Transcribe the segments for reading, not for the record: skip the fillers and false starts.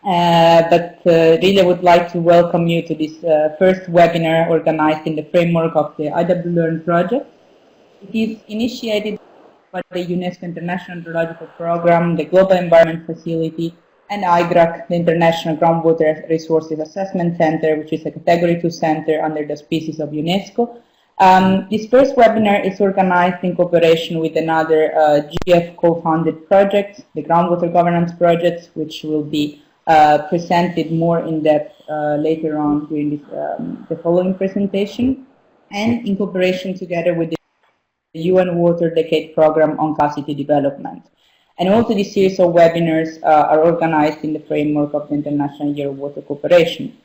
Really would like to welcome you to this first webinar organized in the framework of the IW Learn project. It is initiated by the UNESCO International Geological Program, the Global Environment Facility, and IGRAC, the International Groundwater Resources Assessment Center, which is a Category 2 center under the auspices of UNESCO. This first webinar is organized in cooperation with another GEF co-founded project, the Groundwater Governance project, which will be presented more in depth later on during this, the following presentation, and in cooperation together with the UN Water Decade Program on Capacity Development. And also this series of webinars are organized in the framework of the International Year of Water Cooperation.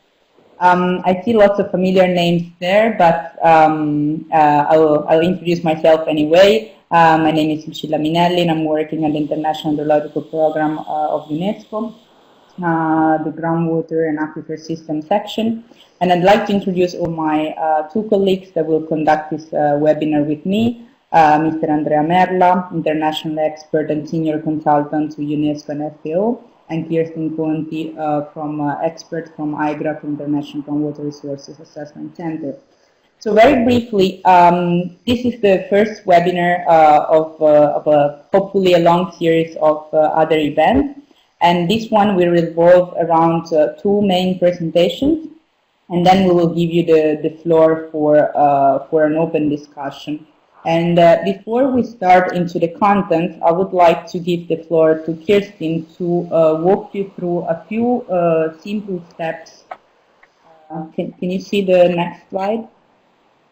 I see lots of familiar names there, but I'll introduce myself anyway. My name is Lucilla Minelli, and I'm working at the International Geological Program of UNESCO, the Groundwater and Aquifer System section. And I'd like to introduce all my two colleagues that will conduct this webinar with me. Mr. Andrea Merla, international expert and senior consultant to UNESCO and FAO, and Kirstin Conti, expert from IGRAC, International Groundwater Resources Assessment Center. So very briefly, this is the first webinar of hopefully a long series of other events. And this one will revolve around two main presentations, and then we will give you the floor for an open discussion. And before we start into the content, I would like to give the floor to Kirstin to walk you through a few simple steps. Can you see the next slide?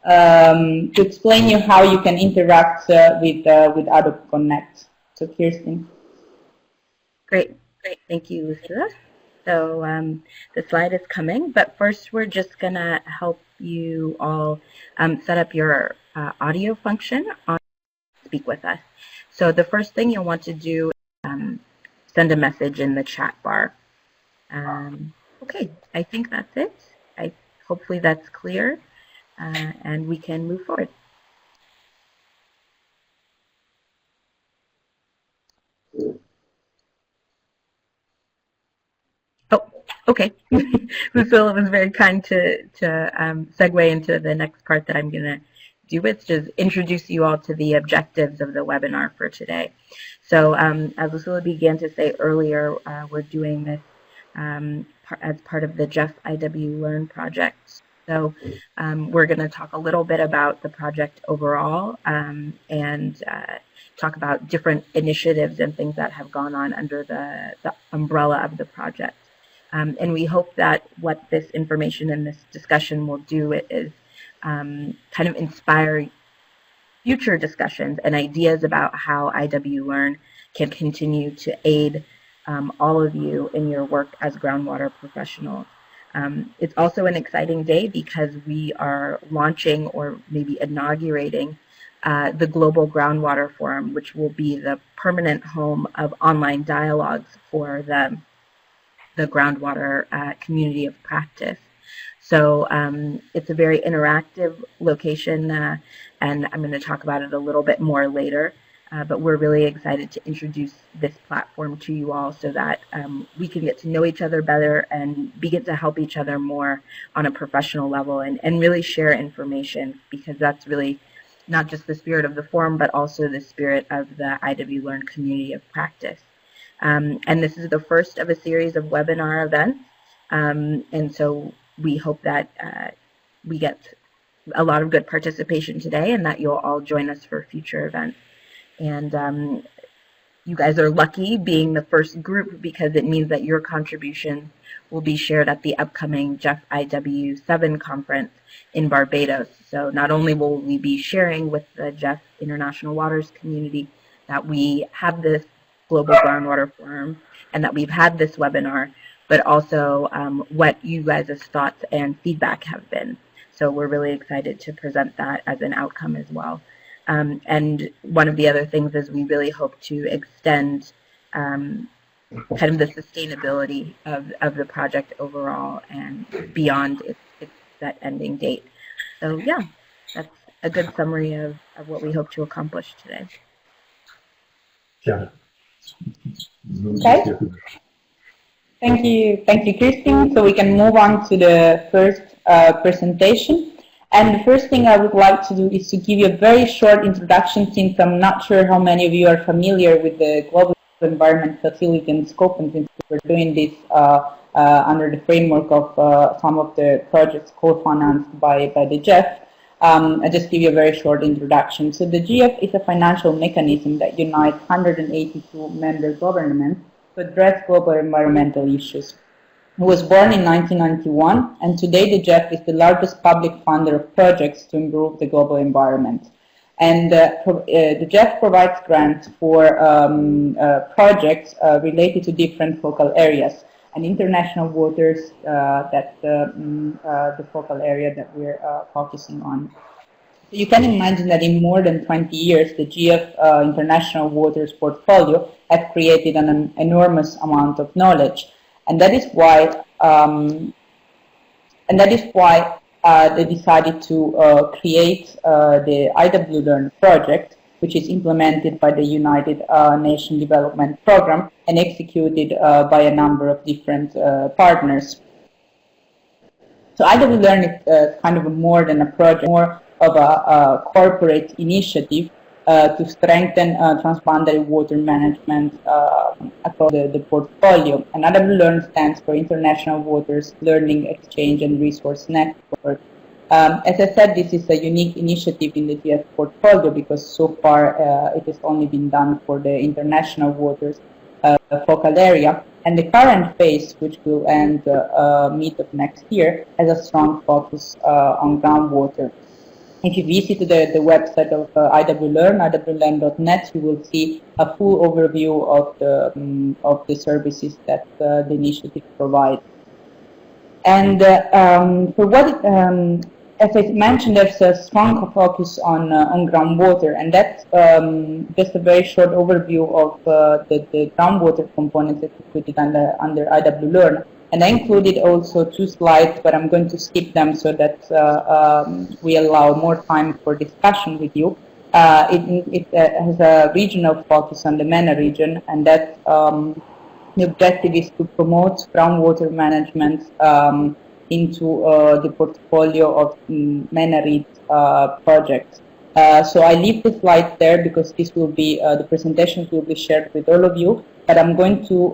To explain you how you can interact with Adobe Connect. So Kirstin. Great. Thank you, Lucilla. So the slide is coming, but first we're just going to help you all set up your audio function on Speak With Us. So the first thing you'll want to do is send a message in the chat bar. Okay, I think that's it. Hopefully that's clear, and we can move forward. Oh, okay. Lucilla was very kind to segue into the next part that I'm going to do, which is introduce you all to the objectives of the webinar for today. So as Lucilla began to say earlier, we're doing this as part of the GEF IW Learn project. So we're going to talk a little bit about the project overall and talk about different initiatives and things that have gone on under the umbrella of the project. And we hope that what this information and this discussion will do is kind of inspire future discussions and ideas about how IW Learn can continue to aid all of you in your work as groundwater professionals. It's also an exciting day because we are launching or maybe inaugurating the Global Groundwater Forum, which will be the permanent home of online dialogues for the groundwater community of practice. So it's a very interactive location, and I'm going to talk about it a little bit more later. But we're really excited to introduce this platform to you all so that we can get to know each other better and begin to help each other more on a professional level and really share information, because that's really not just the spirit of the forum, but also the spirit of the IW Learn community of practice. And this is the first of a series of webinar events. And so we hope that we get a lot of good participation today and that you'll all join us for future events. And you guys are lucky being the first group, because it means that your contribution will be shared at the upcoming GEF IW 7 conference in Barbados. So not only will we be sharing with the GEF International Waters community that we have this Global Groundwater Forum and that we've had this webinar, but also what you guys' thoughts and feedback have been. So we're really excited to present that as an outcome as well. And one of the other things is we really hope to extend kind of the sustainability of the project overall and beyond its set ending date. So yeah, that's a good summary of what we hope to accomplish today. Okay. Thank you, Kirstin. So we can move on to the first presentation. And the first thing I would like to do is to give you a very short introduction, since I'm not sure how many of you are familiar with the Global Environment Facility and scope, and since we're doing this under the framework of some of the projects co-financed by the GEF. I'll just give you a very short introduction. So the GEF is a financial mechanism that unites 182 member governments to address global environmental issues. It was born in 1991, and today the GEF is the largest public funder of projects to improve the global environment. And the GEF provides grants for projects related to different focal areas. And international waters, that's the focal area that we're focusing on. So you can imagine that in more than 20 years, the GEF international waters portfolio has created an enormous amount of knowledge. And that is why they decided to create the IW Learn project, which is implemented by the United Nations Development Program and executed by a number of different partners. So IW Learn is kind of more than a project, more of a corporate initiative to strengthen transboundary water management across the portfolio. And IW Learn stands for International Waters Learning Exchange and Resource Network. As I said, this is a unique initiative in the GEF portfolio because so far it has only been done for the international waters focal area. And the current phase, which will end mid of next year, has a strong focus on groundwater. If you visit the website of IW Learn, iwlearn.net, you will see a full overview of the services that the initiative provides. And for what as I mentioned, there's a strong focus on groundwater, and that's just a very short overview of the groundwater components that we put it under IW Learn. And I included also 2 slides, but I'm going to skip them so that we allow more time for discussion with you. It has a regional focus on the MENA region, and that the objective is to promote groundwater management into the portfolio of MENA projects. So I leave the slides there because this will be, the presentations will be shared with all of you, but I'm going to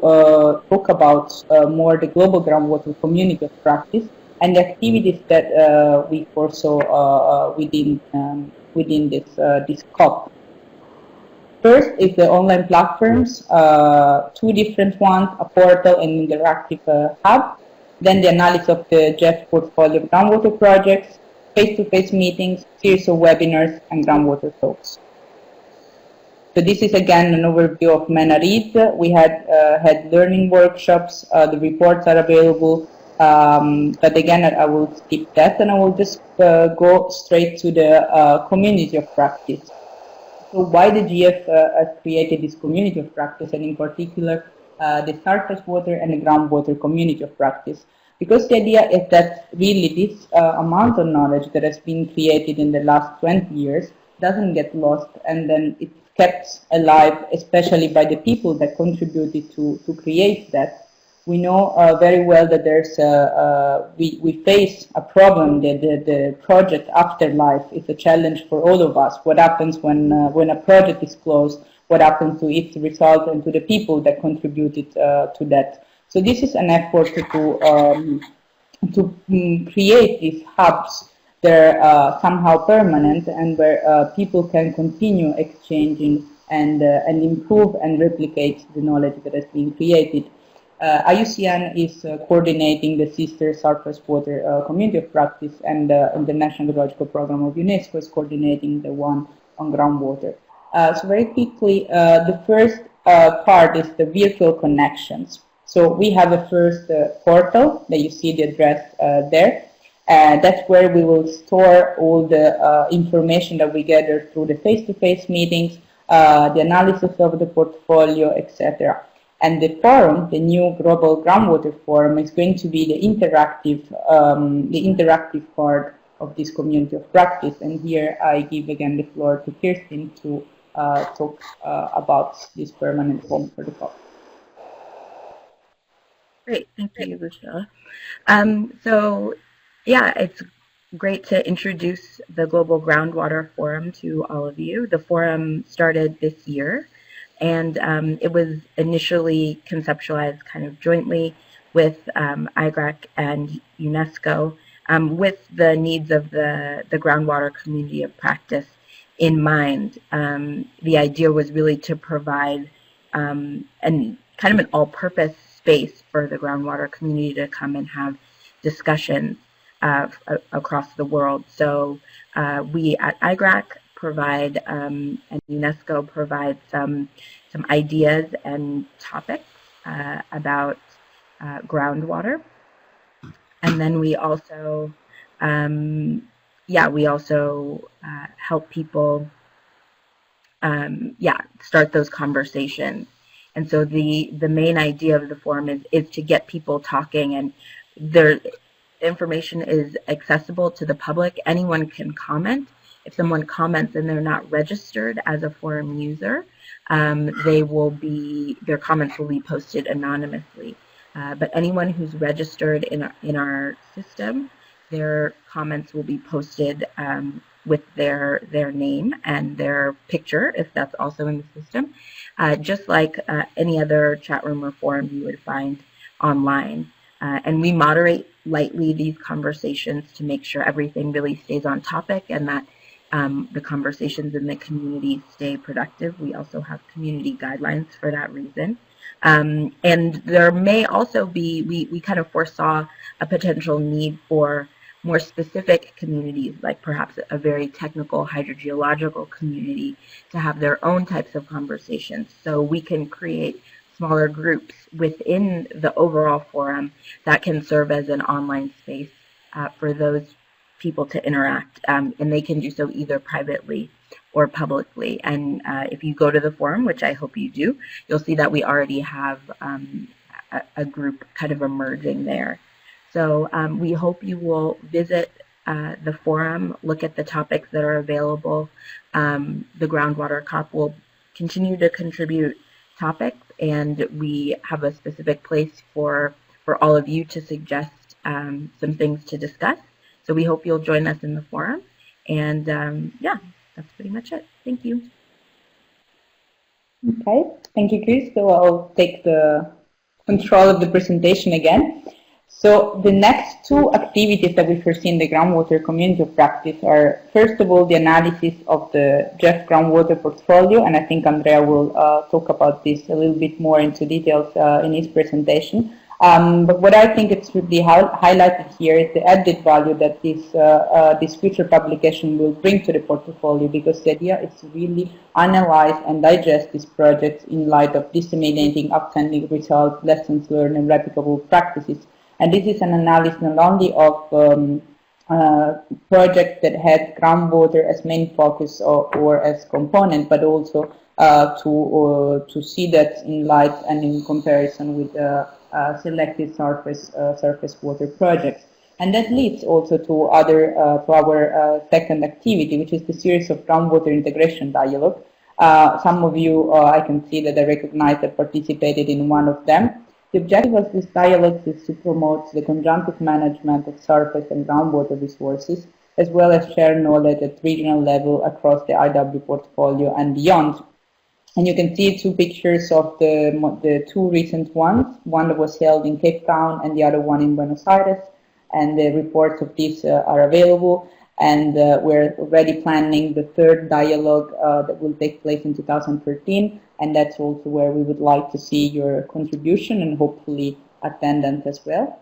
talk about more the global groundwater community of practice and the activities that we foresaw within this COP. First is the online platforms, 2 different ones, a portal and interactive hub. Then the analysis of the GEF portfolio of groundwater projects, face-to-face meetings, series of webinars, and groundwater talks. So this is again an overview of MENA. We had learning workshops. The reports are available, but again I will skip that and I will just go straight to the community of practice. So why the GEF has created this community of practice, and in particular the surface water and the groundwater community of practice? Because the idea is that really this amount of knowledge that has been created in the last 20 years doesn't get lost, and then it's kept alive, especially by the people that contributed to create that. We know very well that there's we face a problem, that the project afterlife is a challenge for all of us. What happens when a project is closed? What happens to its result and to the people that contributed to that? So this is an effort to create these hubs that are somehow permanent and where people can continue exchanging and improve and replicate the knowledge that has been created. IUCN is coordinating the sister surface water community of practice, and the National Ecological Program of UNESCO is coordinating the one on groundwater. So very quickly, the first part is the virtual connections. So we have a first portal that you see the address there. That's where we will store all the information that we gather through the face-to-face meetings, the analysis of the portfolio, etc. And the forum, the new Global Groundwater Forum, is going to be the interactive part of this community of practice. And here I give again the floor to Kirstin to talk about this permanent forum for the COP. Great, thank you, Lucilla. So, yeah, it's great to introduce the Global Groundwater Forum to all of you. The forum started this year, and it was initially conceptualized kind of jointly with IGRAC and UNESCO, with the needs of the groundwater community of practice in mind. The idea was really to provide kind of an all-purpose space for the groundwater community to come and have discussions across the world. So we at IGRAC provide and UNESCO provides some ideas and topics about groundwater, and then we also help people start those conversations. And so the main idea of the forum is to get people talking, and their information is accessible to the public. Anyone can comment. If someone comments and they're not registered as a forum user, their comments will be posted anonymously. But anyone who's registered in our system, their comments will be posted with their name and their picture, if that's also in the system, just like any other chat room or forum you would find online. And we moderate lightly these conversations to make sure everything really stays on topic and that the conversations in the community stay productive. We also have community guidelines for that reason. And there may also be, we kind of foresaw a potential need for more specific communities, like perhaps a very technical hydrogeological community, to have their own types of conversations. So we can create smaller groups within the overall forum that can serve as an online space for those people to interact, and they can do so either privately or publicly. And if you go to the forum, which I hope you do, you'll see that we already have a group kind of emerging there. So we hope you will visit the forum, look at the topics that are available. The Groundwater COP will continue to contribute topics, and we have a specific place for all of you to suggest some things to discuss. So we hope you'll join us in the forum. And yeah, that's pretty much it. Thank you. Okay, thank you, Chris. So I'll take the control of the presentation again. So the next two activities that we foresee in the groundwater community of practice are, first of all, the analysis of the GEF groundwater portfolio, and I think Andrea will talk about this a little bit more into details in his presentation. But what I think it's really highlighted here is the added value that this future publication will bring to the portfolio, because the idea is to really analyze and digest these projects in light of disseminating outstanding results, lessons learned, and replicable practices. And this is an analysis not only of projects that had groundwater as main focus or as component, but also to see that in light and in comparison with selected surface water projects. And that leads also to our second activity, which is the series of groundwater integration dialogue. Some of you, I can see that I recognize that participated in one of them. The objective of this dialogue is to promote the conjunctive management of surface and groundwater resources, as well as share knowledge at regional level across the IW portfolio and beyond. And you can see two pictures of the two recent ones, one that was held in Cape Town and the other one in Buenos Aires. And the reports of these are available. And we're already planning the third dialogue that will take place in 2013. And that's also where we would like to see your contribution and hopefully attendance as well.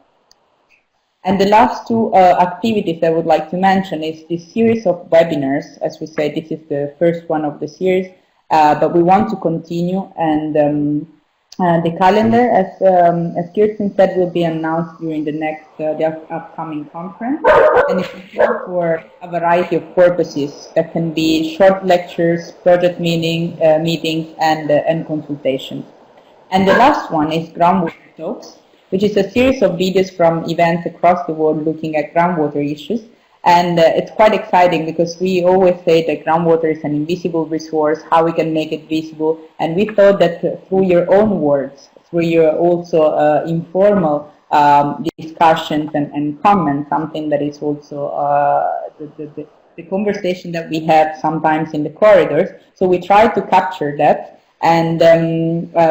And the last two activities I would like to mention is this series of webinars. As we said, this is the first one of the series. But we want to continue, and the calendar, as Kirstin said, will be announced during the upcoming conference, and it's for a variety of purposes that can be short lectures, project meetings, and consultations. And the last one is Groundwater Talks, which is a series of videos from events across the world looking at groundwater issues. And it's quite exciting because we always say that groundwater is an invisible resource, how we can make it visible. And we thought that through your own words, through your also informal discussions and comments, something that is also the conversation that we have sometimes in the corridors. So we try to capture that, and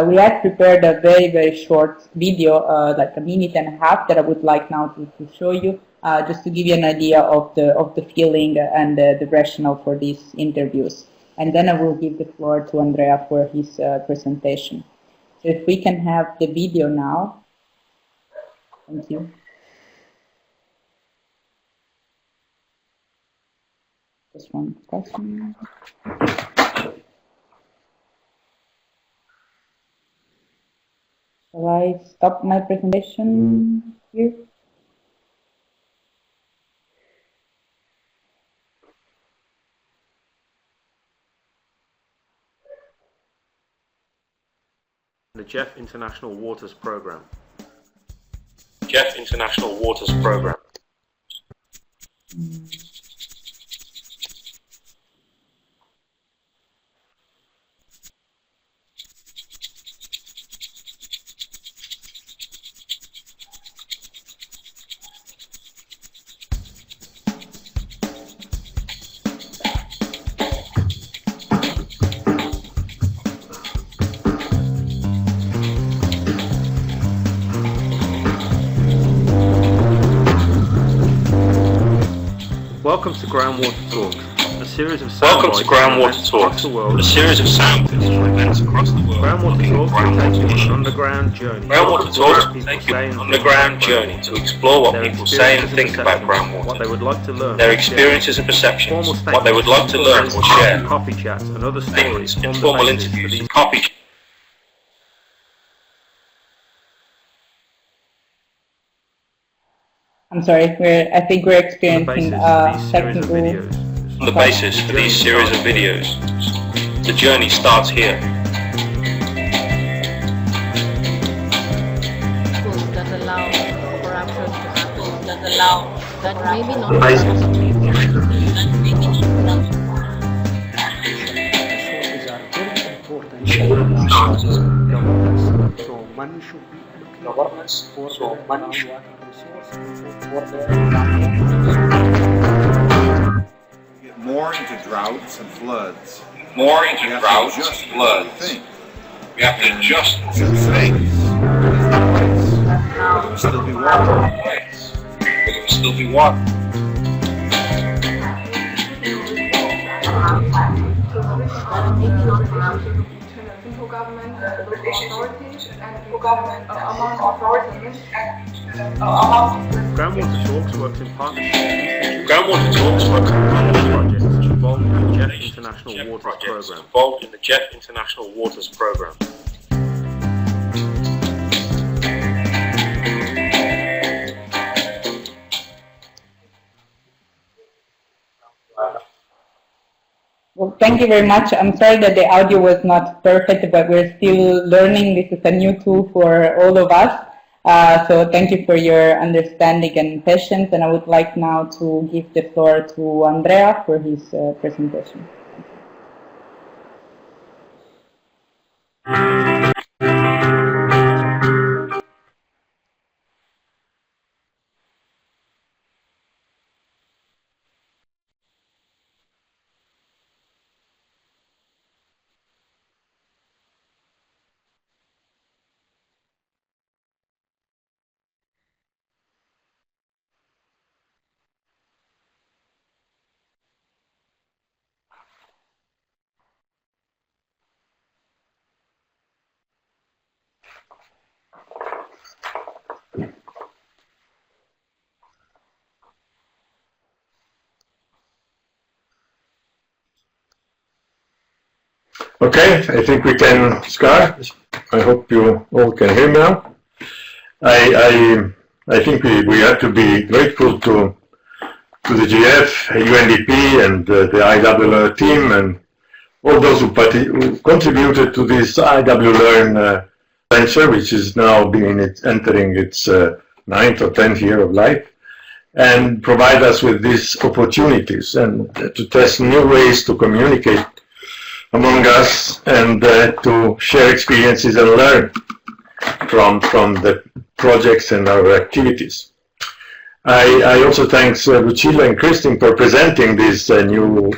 we have prepared a very, very short video, like a minute and a half, that I would like now to show you, just to give you an idea of the feeling and the rationale for these interviews. And then I will give the floor to Andrea for his presentation. So if we can have the video now. Thank you. Just one question. Shall I stop my presentation here? The GEF International Waters Program. GEF International Waters Program. Welcome to Groundwater Talks, a series of sound bites across the world. Events across the world. Groundwater Talks will take you on an underground journey. Groundwater Talks will take you on an underground journey to explore what people say and think about groundwater, what they would like to learn, their experiences and perceptions, what they would like to learn or share, coffee chats and other stories, informal interviews, coffee chats. I'm sorry, I think we're experiencing technical... On the basis for these series of videos, the journey starts here. That allow corruption to happen, that allow, that maybe not... So money should be governance, so money should be more into droughts and floods. More into droughts and floods. We have to adjust things. There will still be water. There will still be water. Central government, local authorities, and local government among authorities and Groundwater Talks works in partnership. Groundwater Talks works in partnership projects involved in the GEF International Waters Program. Involved in the GEF International Waters Program. Well, thank you very much. I'm sorry that the audio was not perfect, but we're still learning. This is a new tool for all of us. So thank you for your understanding and patience. And I would like now to give the floor to Andrea for his presentation. Okay, I think we can start. I hope you all can hear me now. I think we have to be grateful to the GEF, UNDP, and the IWLearn team, and all those who contributed to this IWLearn venture, which is now entering its 9th or 10th year of life, and provide us with these opportunities and to test new ways to communicate among us and to share experiences and learn. from the projects and our activities. I also thank Lucilla and Kirstin for presenting this new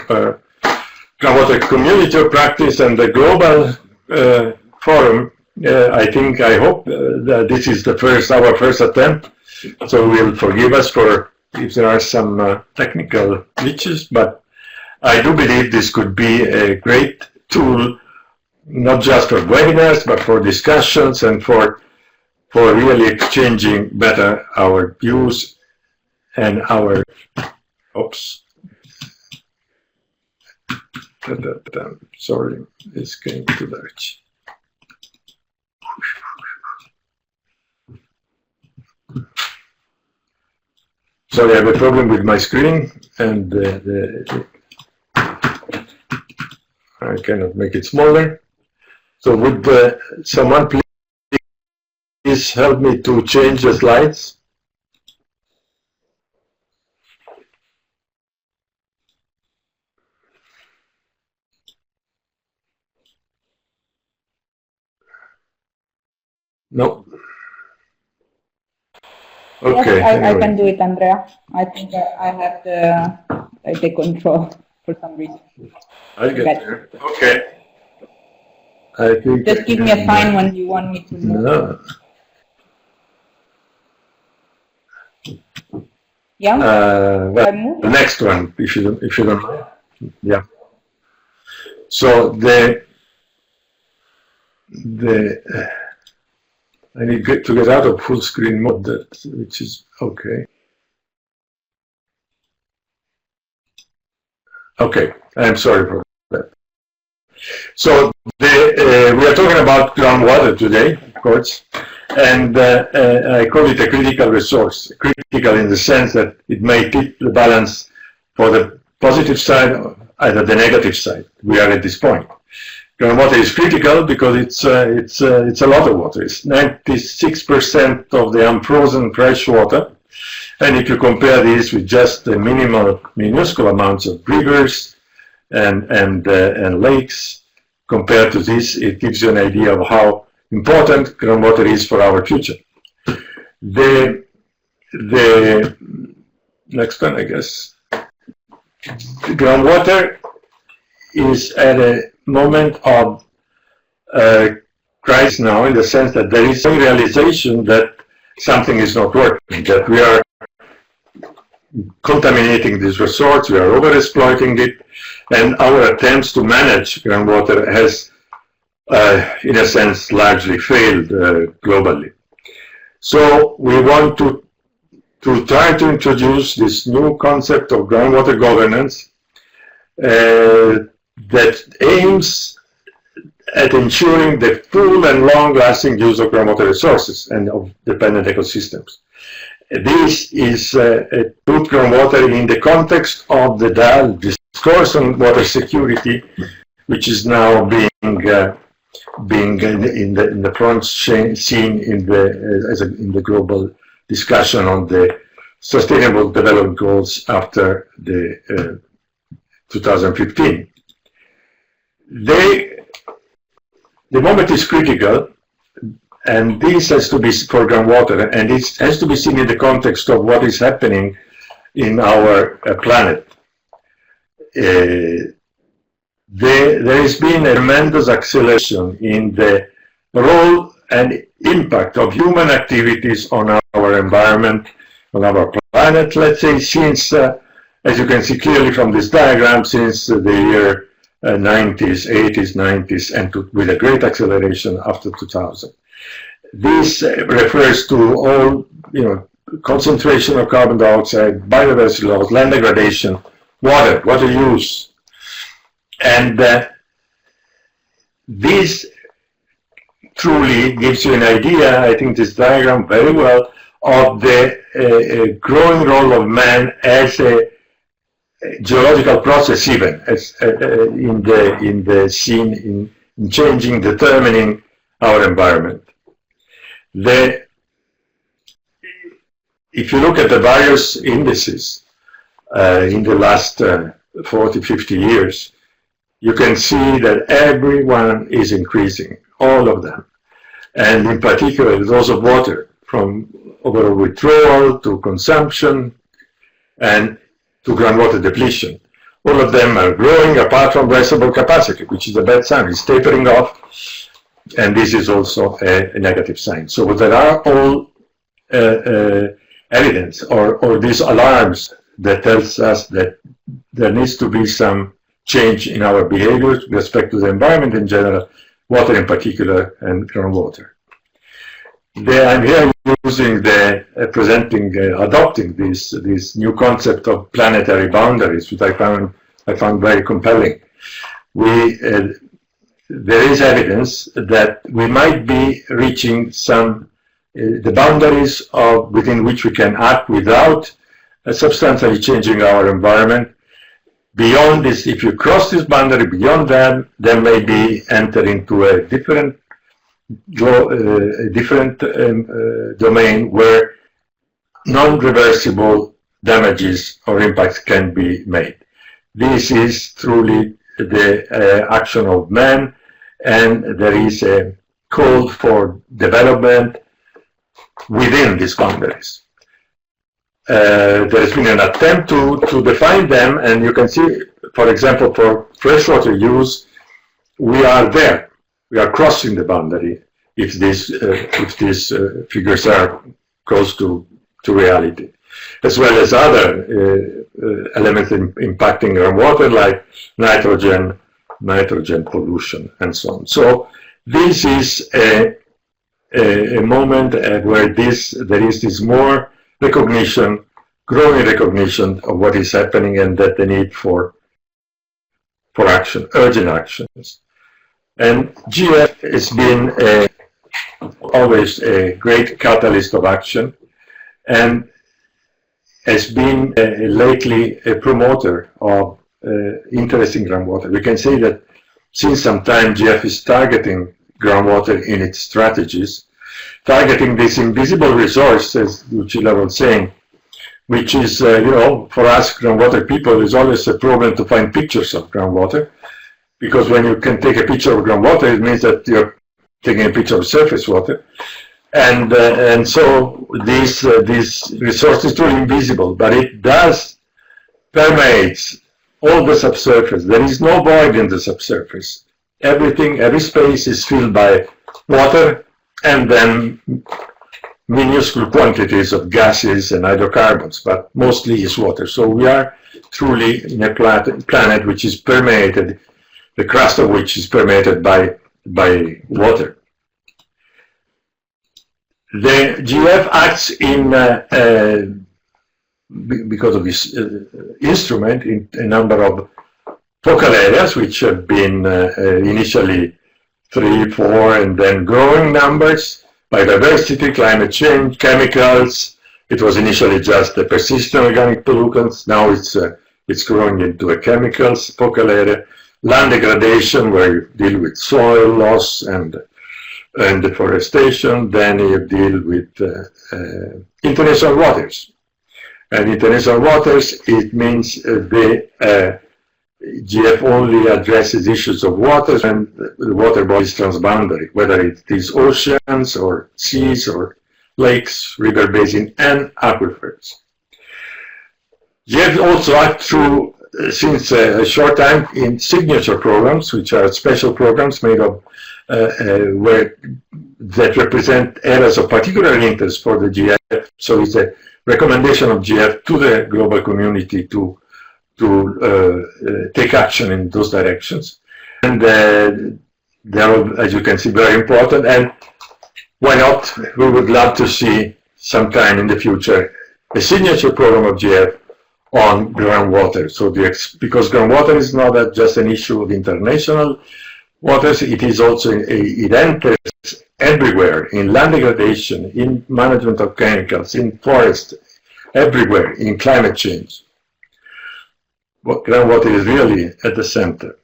groundwater community of practice and the global forum. I hope that this is our first attempt, so we'll forgive us for if there are some technical glitches, but I do believe this could be a great tool, not just for webinars, but for discussions and for really exchanging better our views and our, sorry, it's going too large. Sorry, I have a problem with my screen, and I cannot make it smaller. So would someone please help me to change the slides? No. Okay. Yes, I can do it, Andrea. I think I have the control for some reason. I get there. Okay. I think just give me a sign when you want me to move. No. Yeah. Well, the next one, if you don't mind. Yeah. So I need to get out of full screen mode, which is okay. Okay, I'm sorry for that. So we are talking about groundwater today, of course, and I call it a critical resource. Critical in the sense that it may tip the balance for the positive side or either the negative side. We are at this point. Groundwater is critical because it's a lot of water. It's 96% of the unfrozen fresh water, and if you compare this with just the minuscule amounts of rivers and lakes, compared to this, it gives you an idea of how important groundwater is for our future. The next one, I guess. Groundwater is at a moment of crisis now, in the sense that there is a realization that something is not working, that we are contaminating this resource, we are overexploiting it, and our attempts to manage groundwater has, in a sense, largely failed globally. So we want to try to introduce this new concept of groundwater governance that aims at ensuring the full and long-lasting use of groundwater resources and of dependent ecosystems. This is put groundwater in the context of the discourse on water security, which is now being in the front scene in the global discussion on the Sustainable Development Goals after the 2015. The moment is critical, and this has to be for groundwater, and it has to be seen in the context of what is happening in our planet. There has been a tremendous acceleration in the role and impact of human activities on our environment, on our planet, let's say, since, as you can see clearly from this diagram, since the year 90s, 80s, 90s, and with a great acceleration after 2000. This refers to all, concentration of carbon dioxide, biodiversity loss, land degradation, water use. And this truly gives you an idea, I think this diagram very well, of the growing role of man as a geological process, even as in the scene in changing, determining our environment. If you look at the various indices in the last 40, 50 years, you can see that everyone is increasing, all of them. and in particular those of water, from overall withdrawal to consumption and to groundwater depletion. All of them are growing apart from reservoir capacity, which is a bad sign. It's tapering off, and this is also a negative sign. So there are all evidence or these alarms that tells us that there needs to be some change in our behaviors with respect to the environment in general, water in particular, and groundwater. I'm here using adopting this new concept of planetary boundaries, which I found very compelling. There is evidence that we might be reaching the boundaries within which we can act without substantially changing our environment. Beyond this, if you cross this boundary, beyond that, then maybe enter into a different domain where non-reversible damages or impacts can be made. This is truly the action of man, and there is a call for development within these boundaries. There has been an attempt to define them, and you can see, for example, for freshwater use, we are there. We are crossing the boundary if these figures are close to reality, as well as other elements impacting groundwater like nitrogen pollution and so on. So this is a moment where there is this more recognition, growing recognition of what is happening and that the need for action, urgent actions. And GEF has been always a great catalyst of action, and has been lately a promoter of interest in groundwater. We can say that since some time GEF is targeting groundwater in its strategies, targeting this invisible resource, as Lucilla was saying, which is, for us groundwater people, is always a problem to find pictures of groundwater, because when you can take a picture of groundwater, it means that you're taking a picture of surface water, and so this resource is truly invisible, but it does permeates all the subsurface. There is no void in the subsurface. Every space is filled by water, and then minuscule quantities of gases and hydrocarbons, but mostly is water. So we are truly in a planet which is permeated, the crust of which is permeated by water. The GEF acts because of this instrument in a number of focal areas, which have been initially 3, 4, and then growing numbers: biodiversity, climate change, chemicals. It was initially just the persistent organic pollutants. Now it's growing into a chemicals focal area. Land degradation, where you deal with soil loss and deforestation. Then you deal with international waters. And international waters, it means the GEF only addresses issues of water, and the water body is transboundary, whether it is oceans or seas or lakes, river basin, and aquifers. GEF also acts through, since a short time, in signature programs, which are special programs made of that represent areas of particular interest for the GEF. So it's a recommendation of GEF to the global community to take action in those directions. And they are, as you can see, very important. And why not? We would love to see sometime in the future a signature program of GEF on groundwater. So because groundwater is not just an issue of international waters, it is also, it enters everywhere, in land degradation, in management of chemicals, in forest, everywhere, in climate change. Groundwater is really at the center.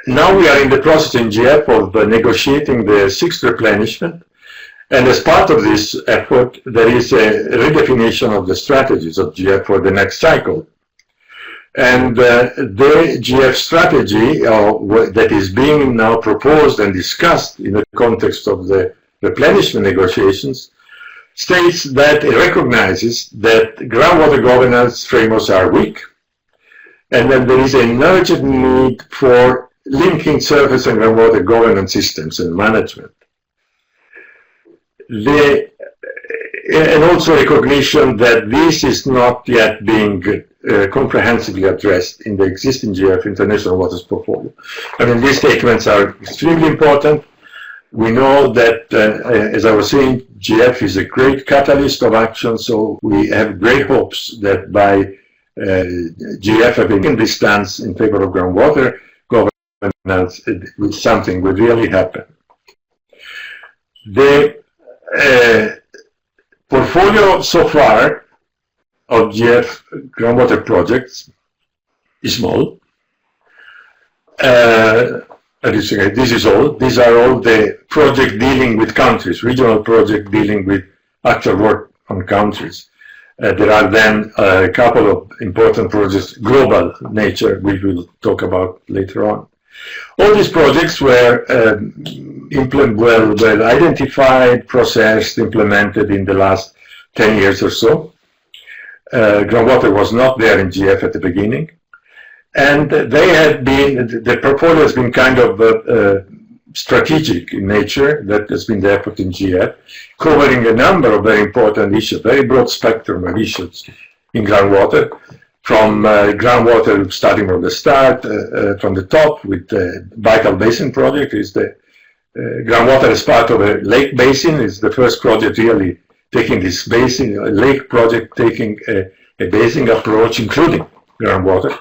Now we are in the process in GEF of negotiating the 6th replenishment, and as part of this effort, there is a redefinition of the strategies of GEF for the next cycle. And the GF strategy that is being now proposed and discussed in the context of the replenishment negotiations states that it recognizes that groundwater governance frameworks are weak, and that there is an urgent need for linking surface and groundwater governance systems and management. And also recognition that this is not yet being comprehensively addressed in the existing GF International Waters portfolio. I mean, these statements are extremely important. We know that, as I was saying, GF is a great catalyst of action, so we have great hopes that by GF having this stance in favor of groundwater governance, something will really happen. The portfolio so far of GF groundwater projects is small. This is all. These are all the projects dealing with countries, regional projects dealing with actual work on countries. There are then a couple of important projects, global nature, which we'll talk about later on. All these projects were well identified, processed, implemented in the last 10 years or so. Groundwater was not there in GF at the beginning. And they had been, the portfolio has been kind of strategic in nature. That has been the effort in GF, covering a number of very important issues, very broad spectrum of issues in groundwater, from groundwater starting from the start, from the top with the Vital Basin project. Is the groundwater as part of a lake basin is the first project really taking this basin, a lake project taking a basin approach, including groundwater.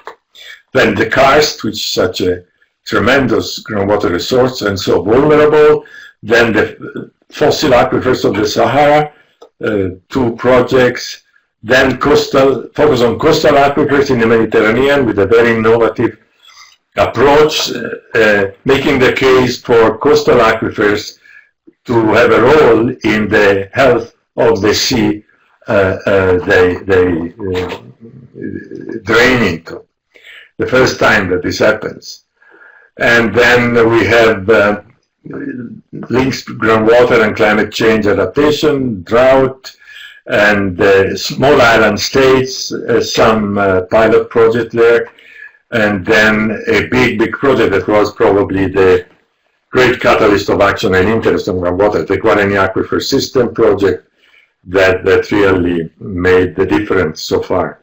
Then the karst, which is such a tremendous groundwater resource and so vulnerable. Then the fossil aquifers of the Sahara, 2 projects. Then focus on coastal aquifers in the Mediterranean with a very innovative approach, making the case for coastal aquifers to have a role in the health of the sea they drain into. The first time that this happens. And then we have links to groundwater and climate change adaptation, drought, and small island states, some pilot project there, and then a big project that was probably the great catalyst of action and interest in groundwater, the Guarani Aquifer System project that really made the difference so far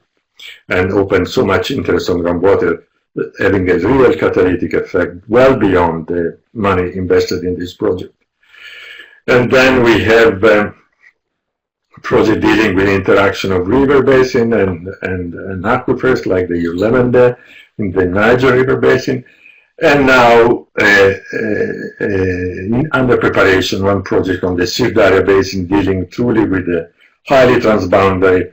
and opened so much interest on groundwater, having a real catalytic effect well beyond the money invested in this project. And then we have project dealing with interaction of river basin and aquifers like the Urlemende in the Niger River Basin. And now under preparation, one project on the Sirdarya Basin dealing truly with the highly transboundary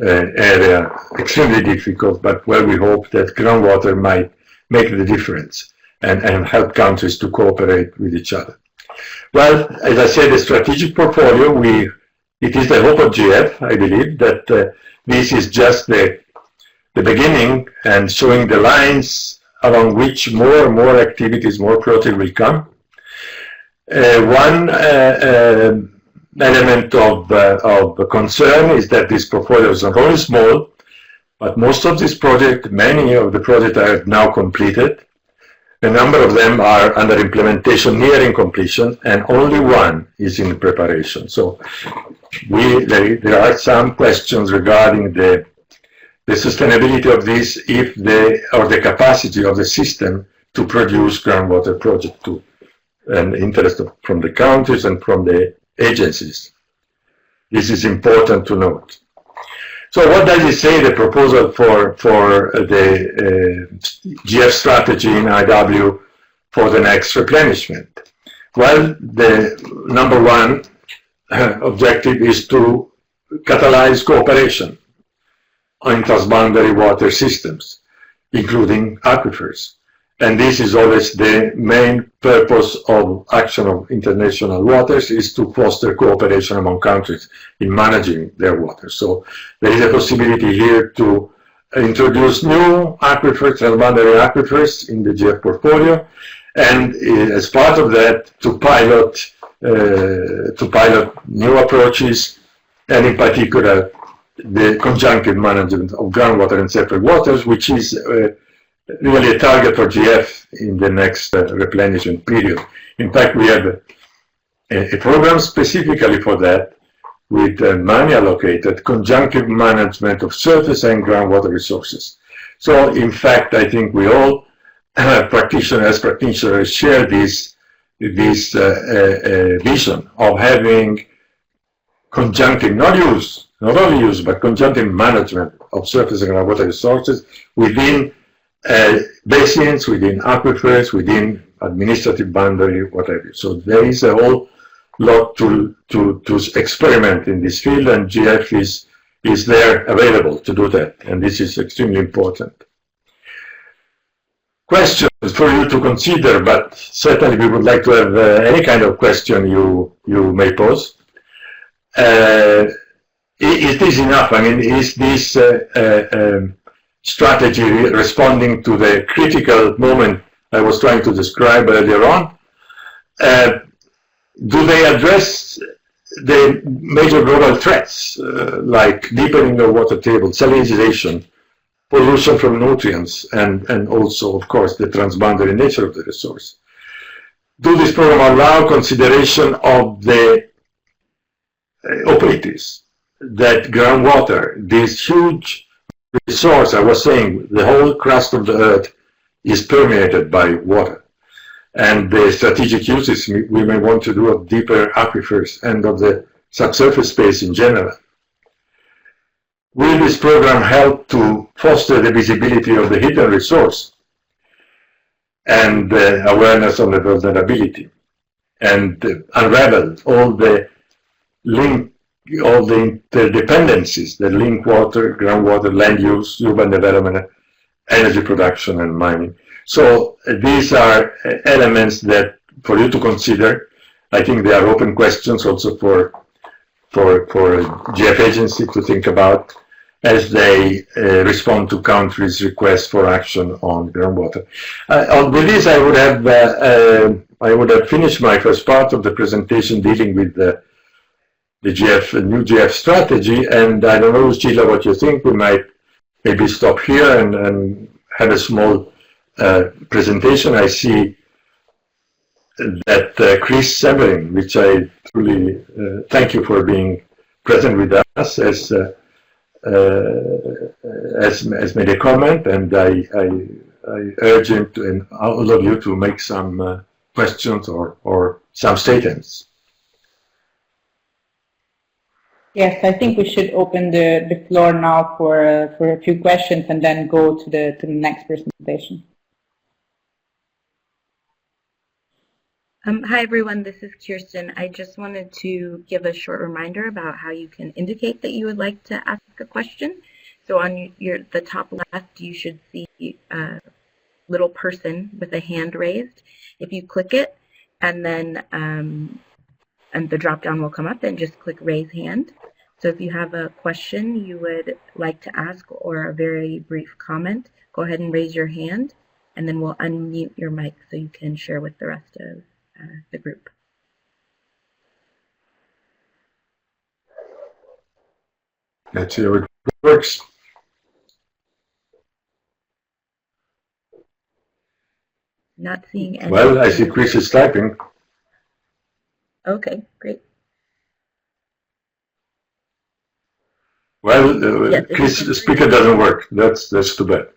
area, extremely difficult, but where we hope that groundwater might make the difference and help countries to cooperate with each other. Well, as I said, the strategic portfolio, it is the hope of GF, I believe, that this is just the beginning and showing the lines along which more and more activities, more projects will come. One element of concern is that this portfolio is not only small, but most of these projects, many of the projects are now completed. A number of them are under implementation, nearing completion, and only one is in preparation. So there are some questions regarding the sustainability of this, or the capacity of the system to produce groundwater project too, and interest from the countries and from the agencies. This is important to note. So what does it say, the proposal for the GF strategy in IW for the next replenishment? Well, the number one objective is to catalyze cooperation on transboundary water systems, including aquifers. And this is always the main purpose of action of international waters, is to foster cooperation among countries in managing their water. So there is a possibility here to introduce new aquifers, transboundary aquifers in the GF portfolio, and as part of that, to pilot new approaches, and in particular the conjunctive management of groundwater and surface waters, which is really a target for GF in the next replenishment period. In fact, we have a program specifically for that, with money allocated, conjunctive management of surface and groundwater resources. So, in fact, I think we all, practitioners, share this vision of having conjunctive, not only use, but conjunctive management of surface and groundwater resources within basins, within aquifers, within administrative boundary, whatever. So there is a whole lot to experiment in this field, and GF is there available to do that, and this is extremely important. Questions for you to consider, but certainly we would like to have any kind of question you may pose. Is this enough? I mean, is this strategy responding to the critical moment I was trying to describe earlier on? Do they address the major global threats like deepening of water table, salinization, pollution from nutrients, and also, of course, the transboundary nature of the resource? Do this program allow consideration of the opportunities that groundwater, this huge resource, I was saying, the whole crust of the earth is permeated by water, and the strategic uses we may want to do of deeper aquifers and of the subsurface space in general? Will this program help to foster the visibility of the hidden resource and awareness of the vulnerability, and unravel all the interdependencies that link water, groundwater, land use, urban development, energy production, and mining? So these are elements that for you to consider. I think they are open questions also for GF agency to think about as they respond to countries' requests for action on groundwater. With this, I would have finished my first part of the presentation dealing with the new GF strategy, and I don't know, Lucilla, what you think. We might maybe stop here and have a small presentation. I see that Chris Severin, which I truly thank you for being present with us, has made a comment, and I urge him to, and all of you to make some questions or some statements. Yes, I think we should open the floor now for a few questions and then go to the next presentation. Hi everyone, this is Kirstin. I just wanted to give a short reminder about how you can indicate that you would like to ask a question. So on the top left, you should see a little person with a hand raised. If you click it, and then and the drop down will come up, and just click raise hand. So if you have a question you would like to ask or a very brief comment, go ahead and raise your hand, and then we'll unmute your mic so you can share with the rest of the group. Let's see how it works. Not seeing any. Well, I see Chris is typing. Okay, great. Well, Chris, the speaker doesn't work. That's too bad.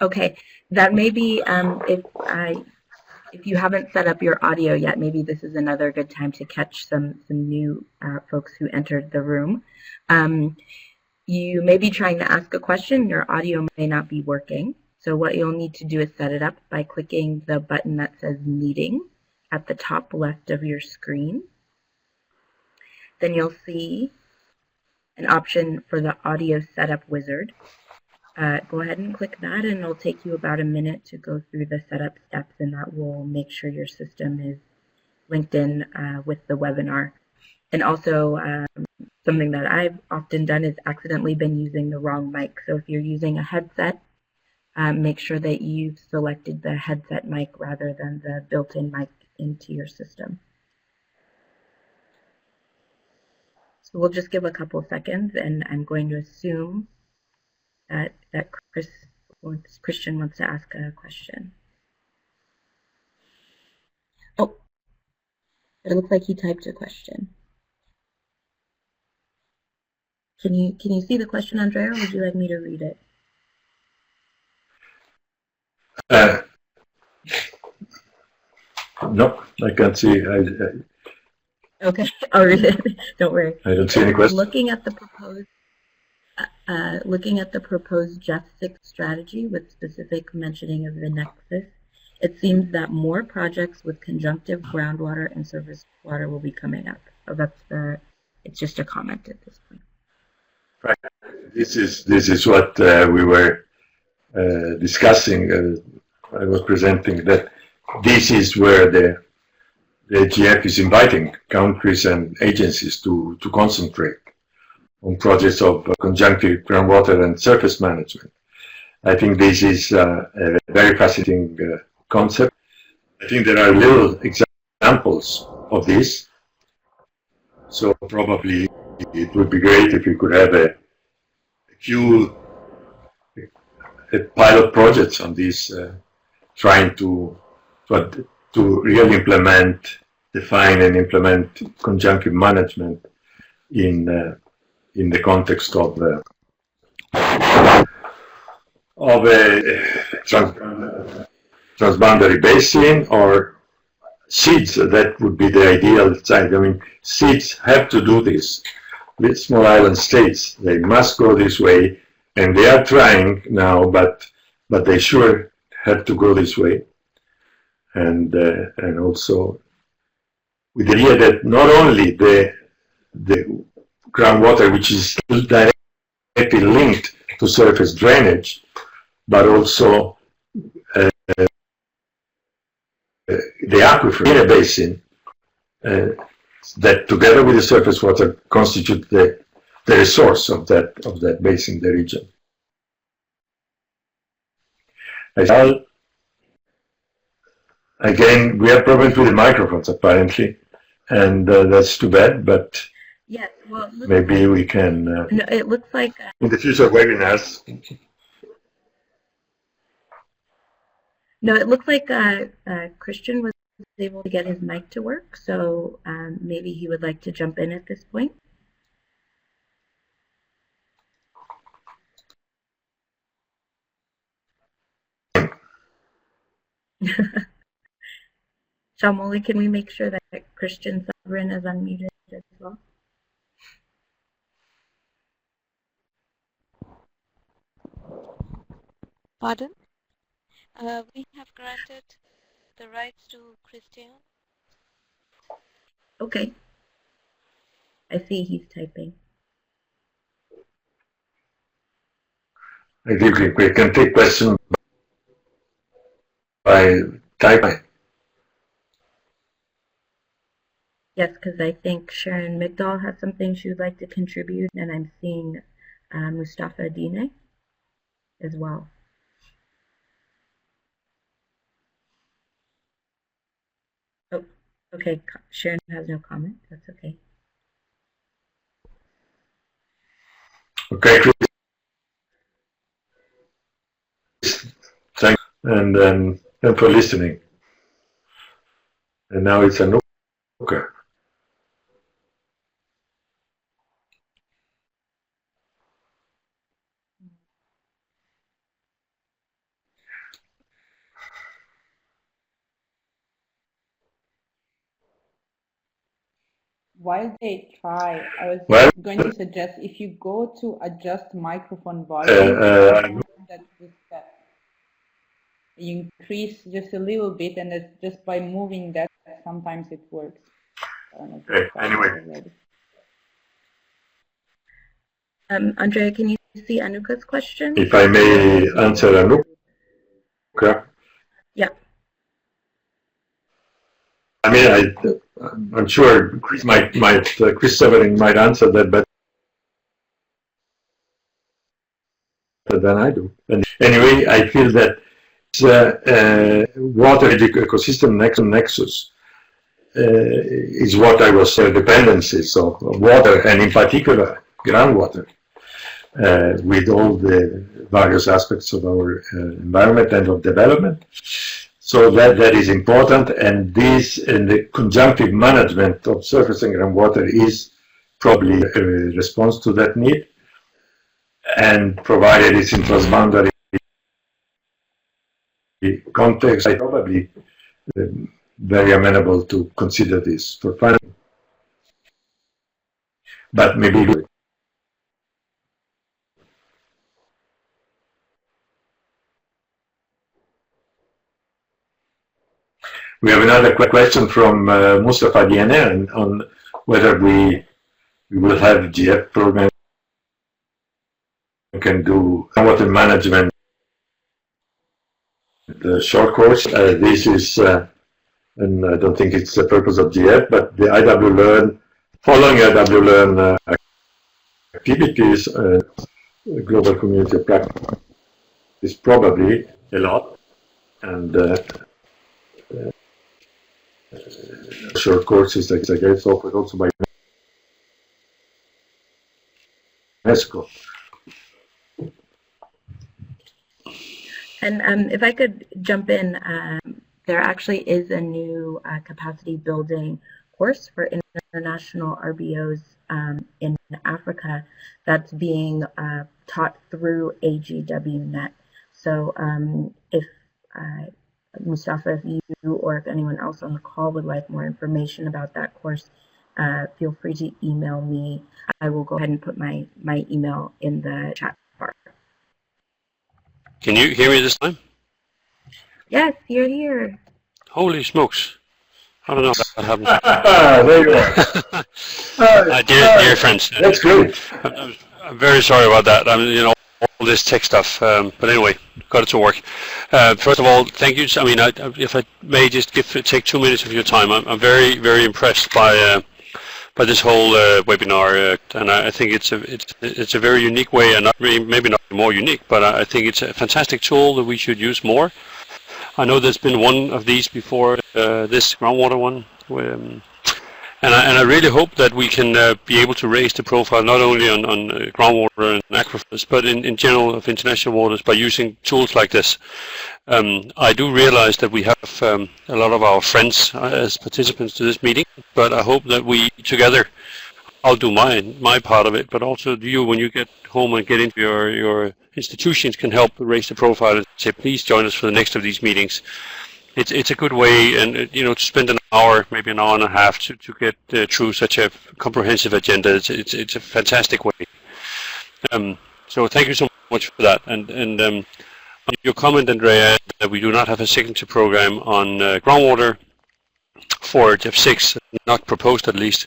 Okay. That may be if you haven't set up your audio yet, maybe this is another good time to catch some new folks who entered the room. You may be trying to ask a question. Your audio may not be working. So what you'll need to do is set it up by clicking the button that says meeting at the top left of your screen. Then you'll see an option for the audio setup wizard. Go ahead and click that, and it'll take you about a minute to go through the setup steps, and that will make sure your system is linked in with the webinar. And also, something that I've often done is accidentally been using the wrong mic. So if you're using a headset, make sure that you've selected the headset mic rather than the built-in mic into your system. So we'll just give a couple seconds, and I'm going to assume that Kirstin wants to ask a question. Oh, it looks like he typed a question. Can you see the question, Andrea, or would you like me to read it? No, I can't see. Okay, I'll read it. Don't worry. I don't see any questions. Looking at the proposed GEF 6 strategy with specific mentioning of the nexus, it seems that more projects with conjunctive groundwater and surface water will be coming up. So it's just a comment at this point. Right. This is what we were discussing. I was presenting that this is where the GEF is inviting countries and agencies to concentrate on projects of conjunctive groundwater and surface management. I think this is a very fascinating concept. I think there are little examples of this, so probably it would be great if we could have a few pilot projects on this, trying to really define and implement conjunctive management in the context of a transboundary basin or seeds. That would be the ideal site. I mean, seeds have to do this. With small island states, they must go this way, and they are trying now, but they sure have to go this way. And also with the idea that not only the groundwater, which is still directly linked to surface drainage, but also the aquifer in a basin, that together with the surface water constitute the resource of that basin, the region. Again, we have problems with the microphones apparently, and that's too bad. But yes, well, maybe we can. No, it looks like in the future webinars. No, it looks like Kirstin was able to get his mic to work, so maybe he would like to jump in at this point. Shamoli, can we make sure that Kirstin Sovereign is unmuted as well? Pardon? We have granted the rights to Kirstin. Okay. I see he's typing. I think we can take questions by typing. Yes, because I think Sharon Migdal has something she would like to contribute, and I'm seeing Mustafa Dine as well. Oh, okay. Sharon has no comment. That's okay. Okay, Chris. Thanks, and for listening. And now it's Anuka. While they try, I was going to suggest if you go to adjust microphone volume, you increase just a little bit, and it's just by moving that, sometimes it works. I don't know if okay, anyway. Andrea, can you see Anuka's question? If I may answer Anuka. Yeah. I mean, I'm sure Chris Severin might answer that, but better than I do. And anyway, I feel that water ecosystem nexus is what I was dependencies of water, and in particular groundwater, with all the various aspects of our environment and of development. So that is important, and this and the conjunctive management of surface and groundwater is probably a response to that need, and provided it's in transboundary context, I probably very amenable to consider this for fun, but maybe. We have another question from Mustafa Dianer on whether we will have GEF program can do water management. The short course. This is, and I don't think it's the purpose of GEF, but the IW Learn, following IW Learn activities, global community of practice is probably a lot, and short courses like I guess offered also by UNESCO. And if I could jump in, there actually is a new capacity building course for international RBOs in Africa that's being taught through AGWNet. So if Mustafa, if you or if anyone else on the call would like more information about that course, feel free to email me. I will go ahead and put my email in the chat bar. Can you hear me this time? Yes, you're here. Holy smokes. I don't know if that happened. There you are. Dear friends. That's great. I'm very sorry about that. I mean, you know, all this tech stuff. But anyway, got it to work. First of all, thank you. I mean, if I may just take 2 minutes of your time, I'm very, very impressed by this whole webinar, and I think it's a very unique way, and maybe not more unique, but I think it's a fantastic tool that we should use more. I know there's been one of these before, this groundwater one, and I really hope that we can be able to raise the profile not only on groundwater and aquifers, but in general of international waters by using tools like this. I do realize that we have a lot of our friends as participants to this meeting, but I hope that we together, I'll do my part of it, but also you, when you get home and get into your institutions, can help raise the profile and say, please join us for the next of these meetings. It's a good way, and you know, to spend an hour, maybe an hour and a half to get through such a comprehensive agenda. It's a fantastic way. So thank you so much for that. And your comment, Andrea, that we do not have a signature program on groundwater for GEF 6, not proposed at least.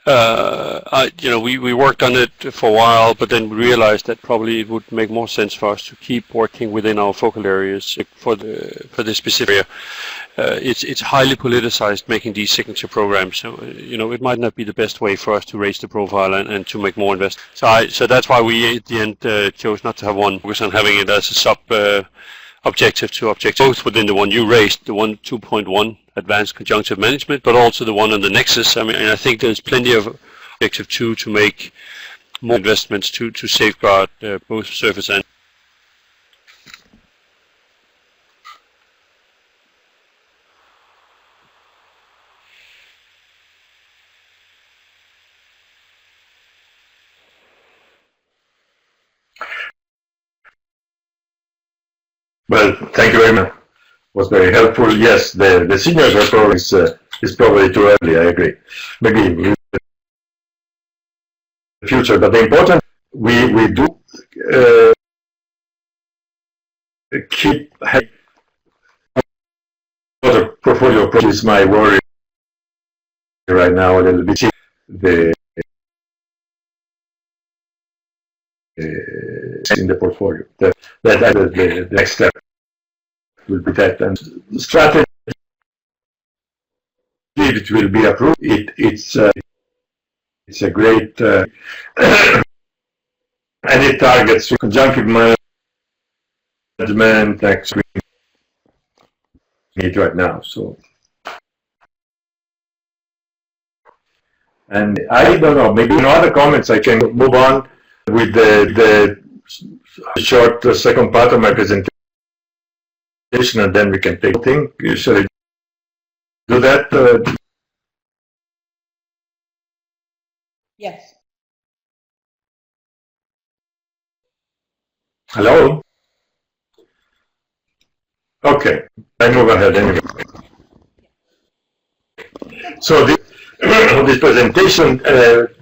You know, we worked on it for a while, but then we realized that probably it would make more sense for us to keep working within our focal areas for this specific area. It's highly politicized, making these signature programs, so you know, it might not be the best way for us to raise the profile and to make more investment. So that's why we at the end chose not to have one, because on having it as a sub objective to objective, both within the one you raised, the 2.1 advanced conjunctive management, but also the one on the nexus. I mean, and I think there's plenty of objective 2 to make more investments to safeguard both surface and. Well, thank you very much. It was very helpful. Yes, the senior report is probably too early. I agree. Maybe in the future, but the important we do keep having water portfolio approach is my worry right now a little bit. The in the portfolio. That the next step will be that, and the strategy, it will be approved. It's a great and it targets conjunctive management management next we need right now. So, and I don't know, maybe in other comments I can move on with the short second part of my presentation, and then we can take the thing. Should I do that? Yes. Hello? Okay, I move ahead anyway. So this presentation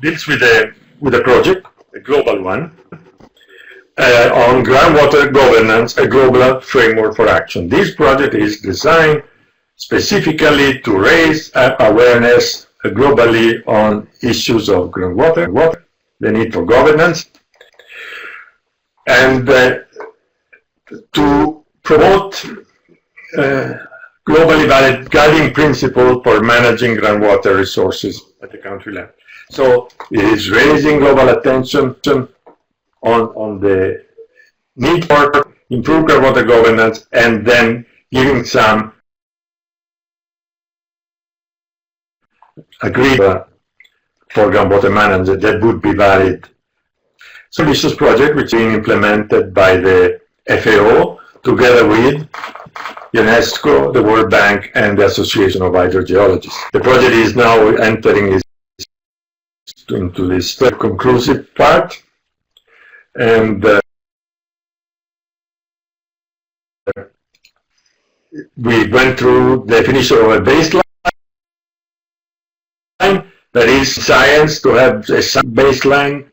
deals with a project, a global one, on groundwater governance, a global framework for action. This project is designed specifically to raise awareness globally on issues of groundwater, the need for governance, and to promote globally valid guiding principle for managing groundwater resources at the country level. So it is raising global attention on the need for improved groundwater governance, and then giving some agreed for groundwater management that would be valid. So this is a project which is being implemented by the FAO together with UNESCO, the World Bank, and the Association of Hydrogeologists. The project is now entering into this conclusive part, and we went through the definition of a baseline. That is science, to have a baseline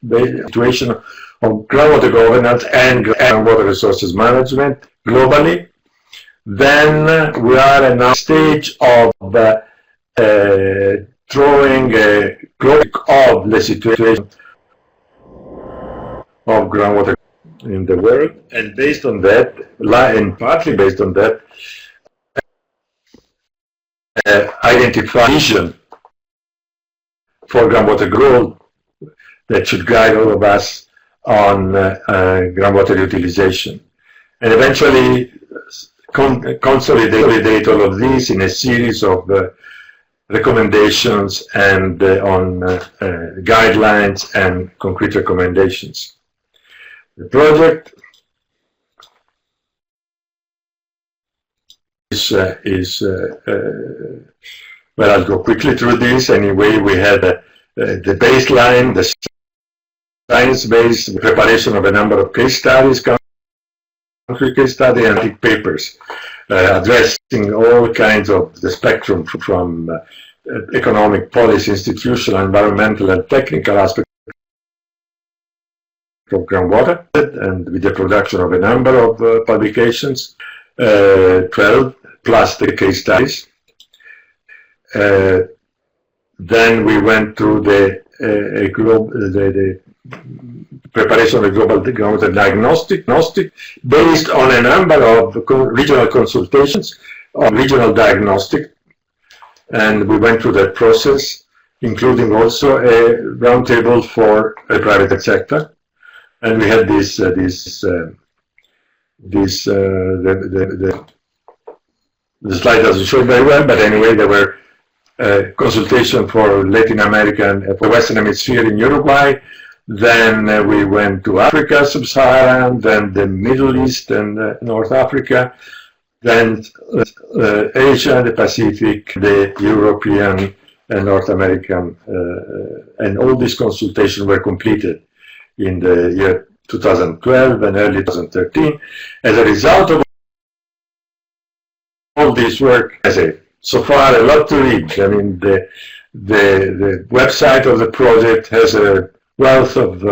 situation of groundwater governance and groundwater resources management globally. Then we are in a stage of drawing a graphic of the situation of groundwater in the world, and based on that, and partly based on that, identify vision for groundwater growth that should guide all of us on groundwater utilization, and eventually consolidate all of these in a series of recommendations and on guidelines and concrete recommendations. The project is well, I'll go quickly through this. Anyway, we had the baseline, the science-based preparation of a number of case studies, country case study, and papers addressing all kinds of the spectrum from economic, policy, institutional, environmental, and technical aspects of groundwater, and with the production of a number of publications, 12 plus the case studies. Then we went through the preparation of a global groundwater diagnostic based on a number of regional consultations on regional diagnostic, and we went through that process, including also a roundtable for a private sector, and we had the slide doesn't show very well, but anyway, there were consultation for Latin America and for Western Hemisphere in Uruguay. Then we went to Africa, Sub-Saharan, then the Middle East and North Africa, then Asia, the Pacific, the European and North American, and all these consultations were completed in the year 2012 and early 2013. As a result of all this work, I say, so far a lot to read. I mean, the website of the project has a wealth of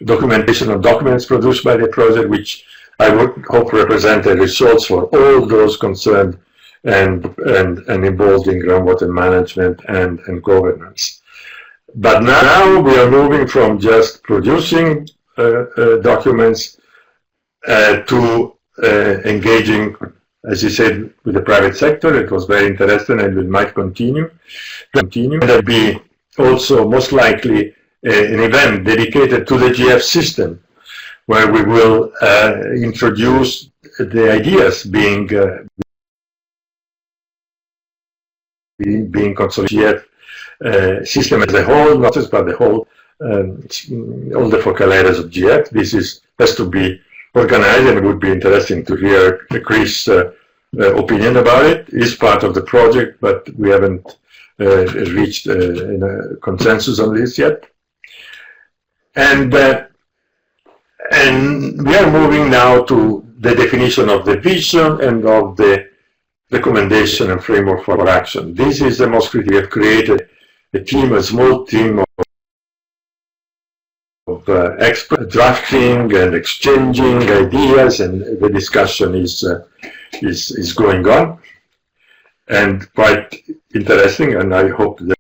documentation of documents produced by the project, which I would hope represent the results for all those concerned and involved in groundwater management and governance. But now we are moving from just producing documents to engaging, as you said, with the private sector. It was very interesting, and we might continue. There'll be also most likely an event dedicated to the GEF system, where we will introduce the ideas being consolidated, system as a whole, not just but the whole, all the focal areas of GEF. This has to be organized, and it would be interesting to hear Chris' opinion about it. It's part of the project, but we haven't reached a consensus on this yet. And we are moving now to the definition of the vision and of the recommendation and framework for action. This is the most critical. We have created a small team of experts drafting and exchanging ideas, and the discussion is going on and quite interesting, and I hope that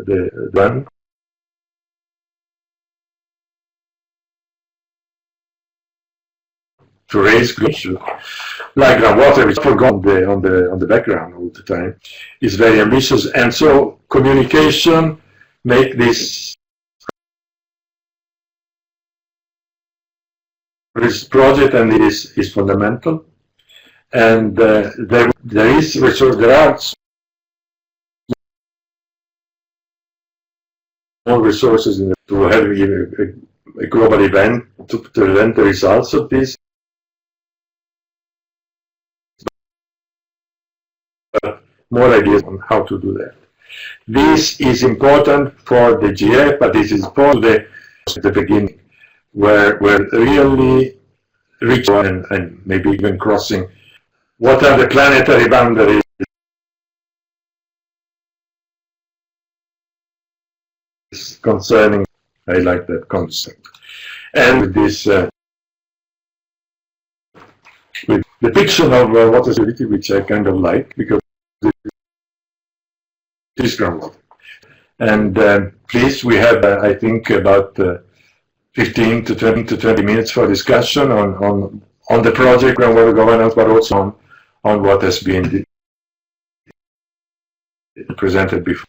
the one. To raise issue like groundwater, which forgotten on the background all the time, is very ambitious, and so communication make this project, and it is fundamental. And there are small resources to have a global event to present the results of this. But more ideas on how to do that. This is important for the GEF, but this is for at the beginning, where really reaching and maybe even crossing what are the planetary boundaries concerning. I like that concept. And with this, with the picture of water stability, which I kind of like, because it is groundwater. And please, we have, I think, about 15 to 20 minutes for discussion on the project groundwater governance, but also on what has been presented before.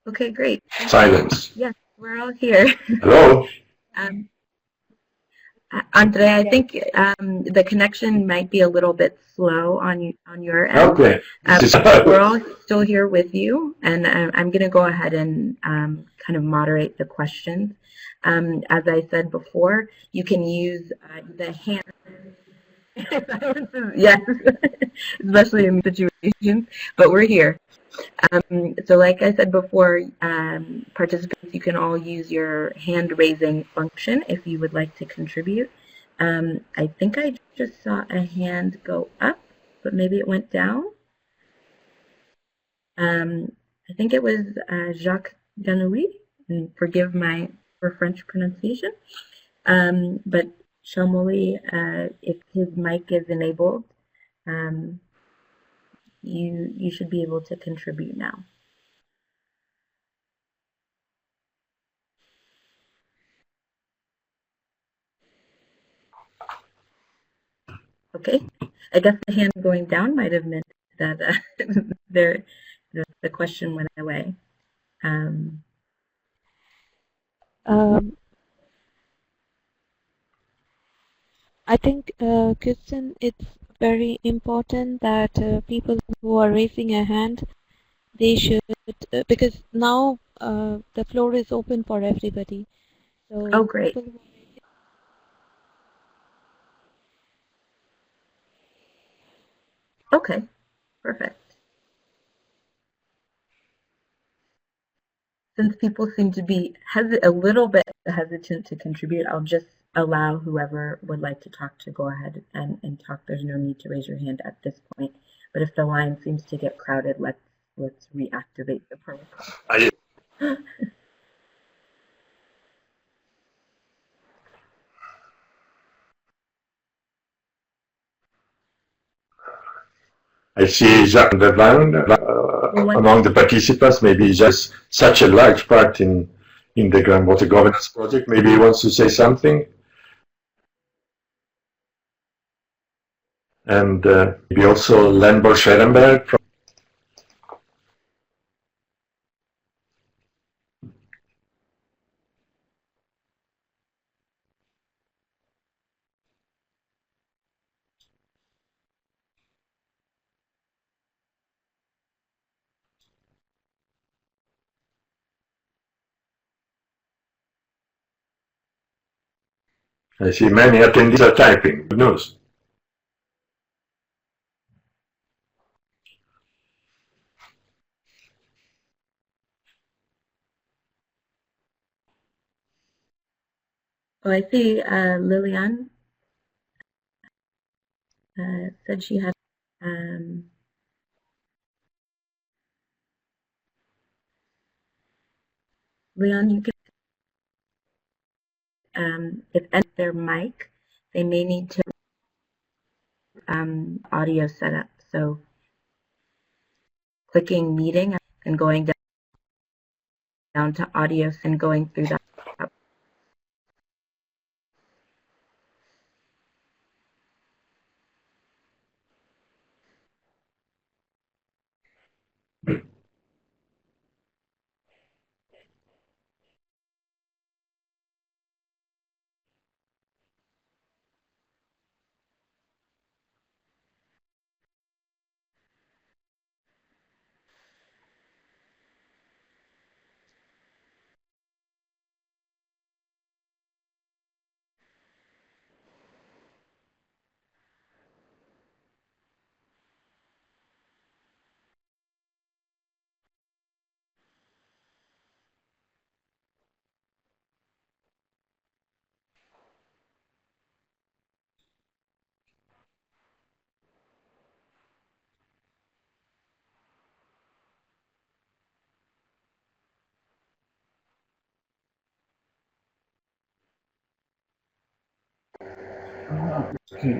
Okay, great. Silence. Yes, we're all here. Hello. Andrea, I think the connection might be a little bit slow on your end. Okay. We're all still here with you, and I'm going to go ahead and kind of moderate the questions. As I said before, you can use the hand. Yes, especially in situations, but we're here. So like I said before, participants, you can all use your hand raising function if you would like to contribute. I think I just saw a hand go up, but maybe it went down. I think it was Jacques Ganoury, and forgive my French pronunciation. But Shamoli, if his mic is enabled, you should be able to contribute now. Okay, I guess the hand going down might have meant that the question went away. I think, Kirstin, it's very important that people who are raising a hand, they should, because now the floor is open for everybody. So oh, great. Okay, perfect. Since people seem to be a little bit hesitant to contribute, I'll just allow whoever would like to talk to go ahead and talk. There's no need to raise your hand at this point. But if the line seems to get crowded, let's reactivate the protocol. I see Jacques Devine among the participants. Maybe just such a large part in the groundwater governance project. Maybe he wants to say something. And maybe also Lenborg Scherenberg from I see many attendees are typing. Good news. Oh, I see Lillian said she had Leon, you can if any their mic, they may need to audio setup. So clicking meeting and going down to audio and going through that. Okay,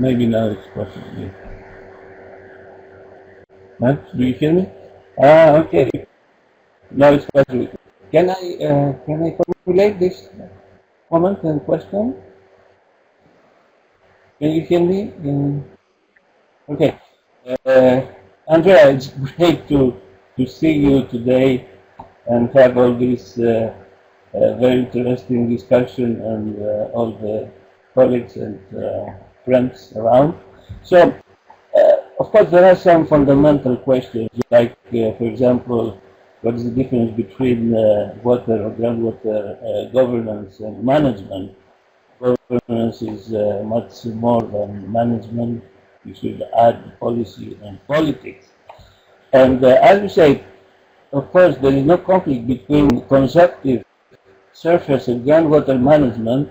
maybe now it's possible. Matt, do you hear me? Okay. Now it's possible. Can I formulate this comment and question? Can you hear me? Okay. Andrea, it's great to see you today and have all this very interesting discussion and all the colleagues and friends around. So, of course, there are some fundamental questions, like, for example, what is the difference between water or groundwater governance and management? Governance is much more than management. You should add policy and politics. And as we say, of course, there is no conflict between conjunctive surface and groundwater management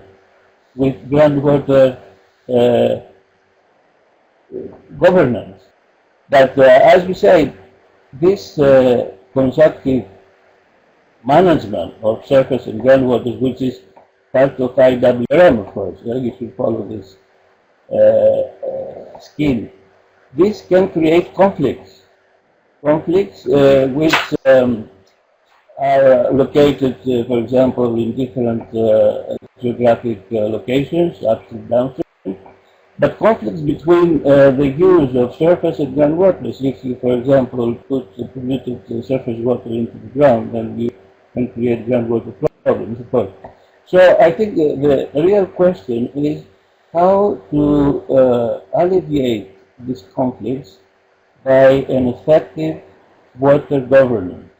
with groundwater governance. But as we say, this conjunctive management of surface and groundwater, which is part of IWRM, of course, if you follow this scheme, this can create conflicts which are located, for example, in different geographic locations, upstream, downstream, but conflicts between the use of surface and groundwater. If you, for example, put polluted surface water into the ground, then you can create groundwater problems, of course. So I think the real question is how to alleviate these conflicts by an effective water governance.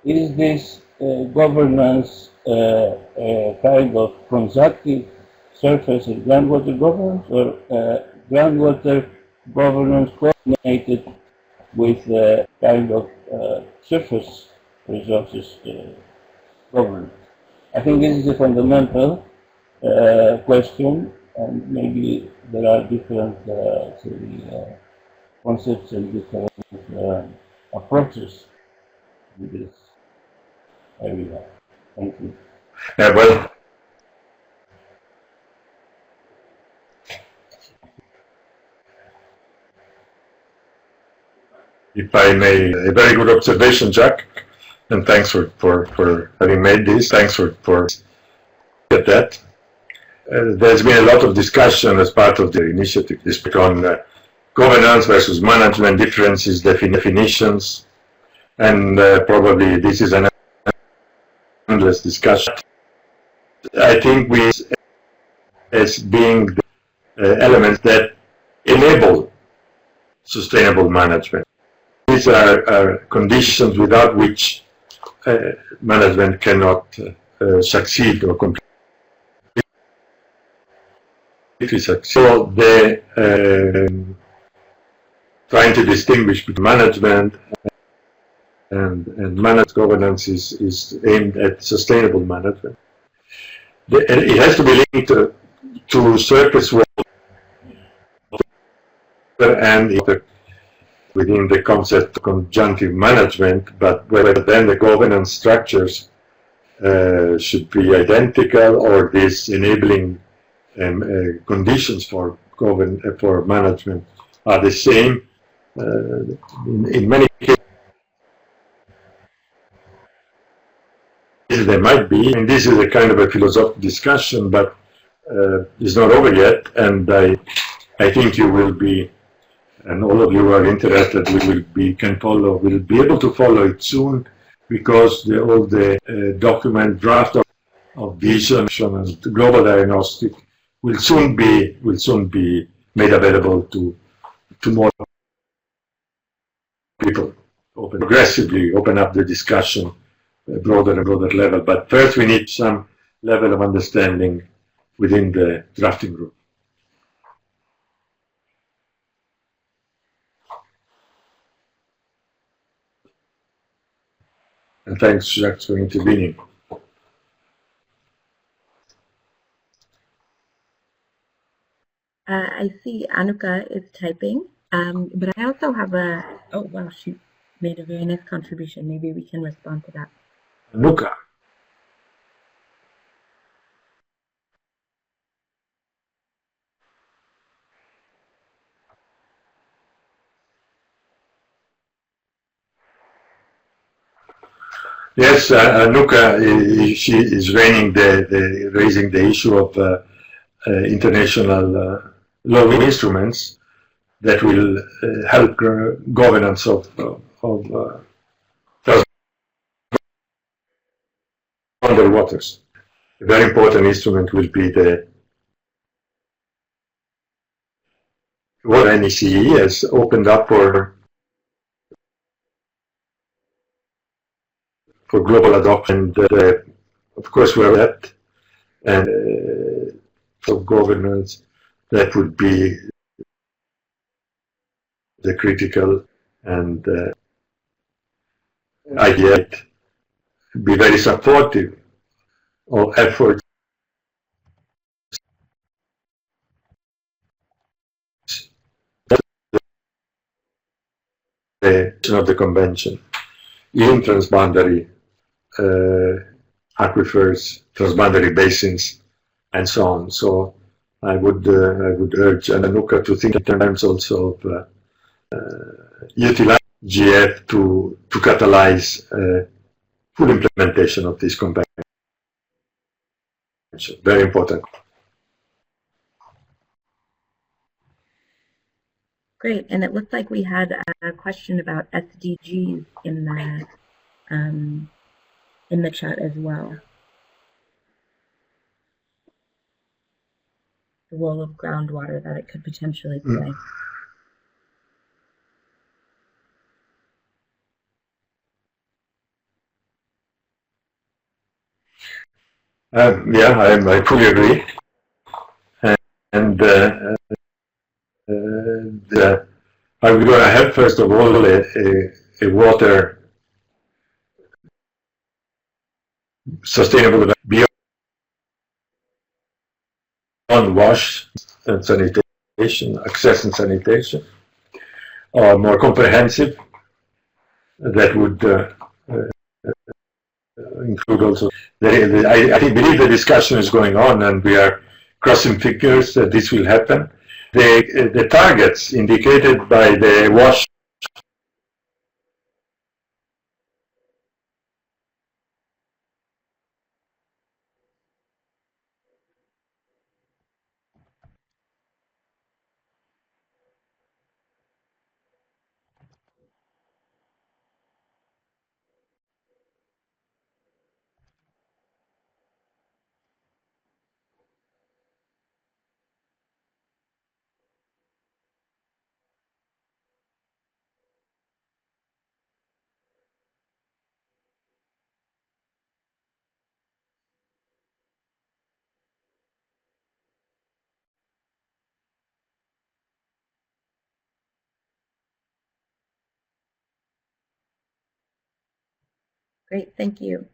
Is this governance kind of conjunctive surface and groundwater governance, or groundwater governance coordinated with kind of surface resources governance? I think this is a fundamental question, and maybe there are different concepts and different approaches to this area. Thank you. Yeah, well, if I may, a very good observation, Jack, and thanks for having made this. Thanks for that. There's been a lot of discussion as part of the initiative on governance versus management differences, definitions, and probably this is an endless discussion. I think we, as being the elements that enable sustainable management. These are conditions without which management cannot succeed or completely succeed. So trying to distinguish between management and managed governance is aimed at sustainable management. It has to be linked to surface water and within the concept of conjunctive management, but whether then the governance structures should be identical, or these enabling conditions for management are the same. In many cases, there might be, and this is a kind of a philosophical discussion, but it's not over yet, and I think you will be, and all of you who are interested will be able to follow it soon, because all the document draft of vision and global diagnostic will soon be made available to more people. Progressively open up the discussion broader and broader level. But first we need some level of understanding within the drafting group. And thanks, Jacques, for intervening. I see Anuka is typing, but I also have oh wow, she made a very nice contribution. Maybe we can respond to that. Anuka. Yes, Anuka, she is raising the issue of international law instruments that will help governance of underwaters. A very important instrument will be what NECE has opened up for global adoption. Of course, we're at, and for governance, that would be the critical, and IGRAC be very supportive of efforts of the convention in transboundary aquifers, transboundary basins, and so on. So I would urge Anuka to think in terms also of utilize GF to catalyze full implementation of this convention. Very important. Great, and it looks like we had a question about SDGs in the chat as well. The role of groundwater that it could potentially play. Yeah, I fully agree. And I'm going to have, first of all, a water sustainable beyond wash and sanitation, access and sanitation, or more comprehensive, that would include also, I believe the discussion is going on, and we are crossing fingers that this will happen. The targets indicated by the WASH Great, thank you.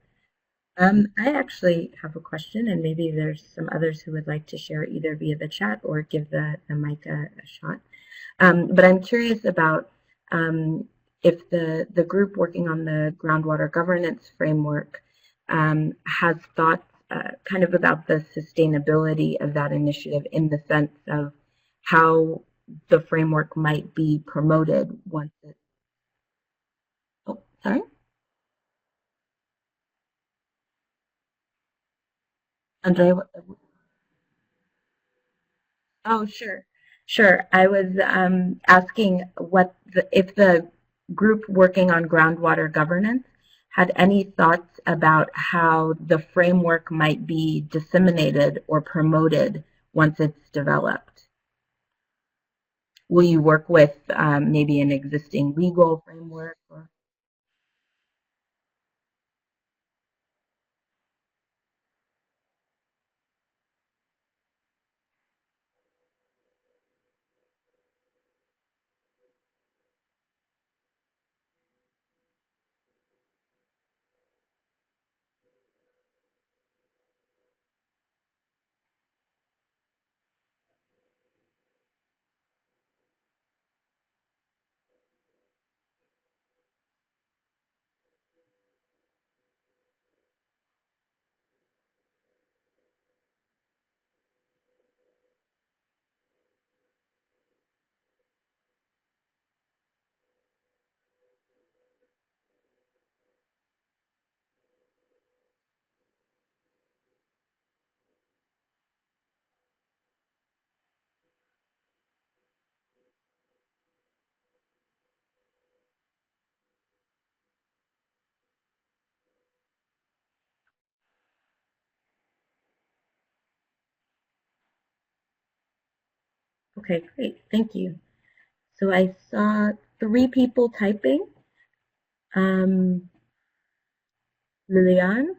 I actually have a question, and maybe there's some others who would like to share either via the chat or give the mic a shot. But I'm curious about if the group working on the groundwater governance framework has thoughts kind of about the sustainability of that initiative in the sense of how the framework might be promoted once it. Oh, sorry. Andrea, oh, sure. Sure. I was asking if the group working on groundwater governance had any thoughts about how the framework might be disseminated or promoted once it's developed. Will you work with maybe an existing legal framework? Or? Okay, great. Thank you. So I saw 3 people typing. Liliane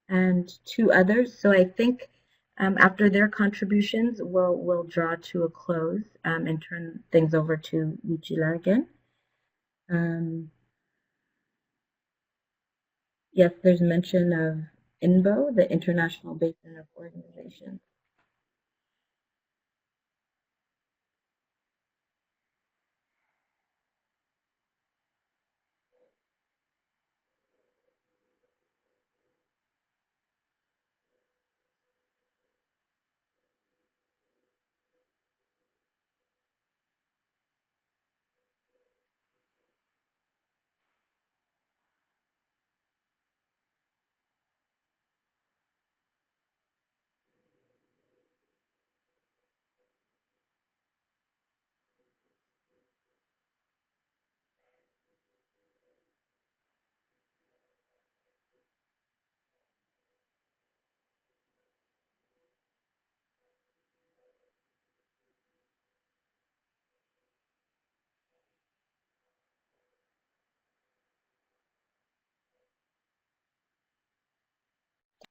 and 2 others. So I think after their contributions, we'll draw to a close and turn things over to Lucilla again. Yes, there's mention of INBO, the International Basin of Organization.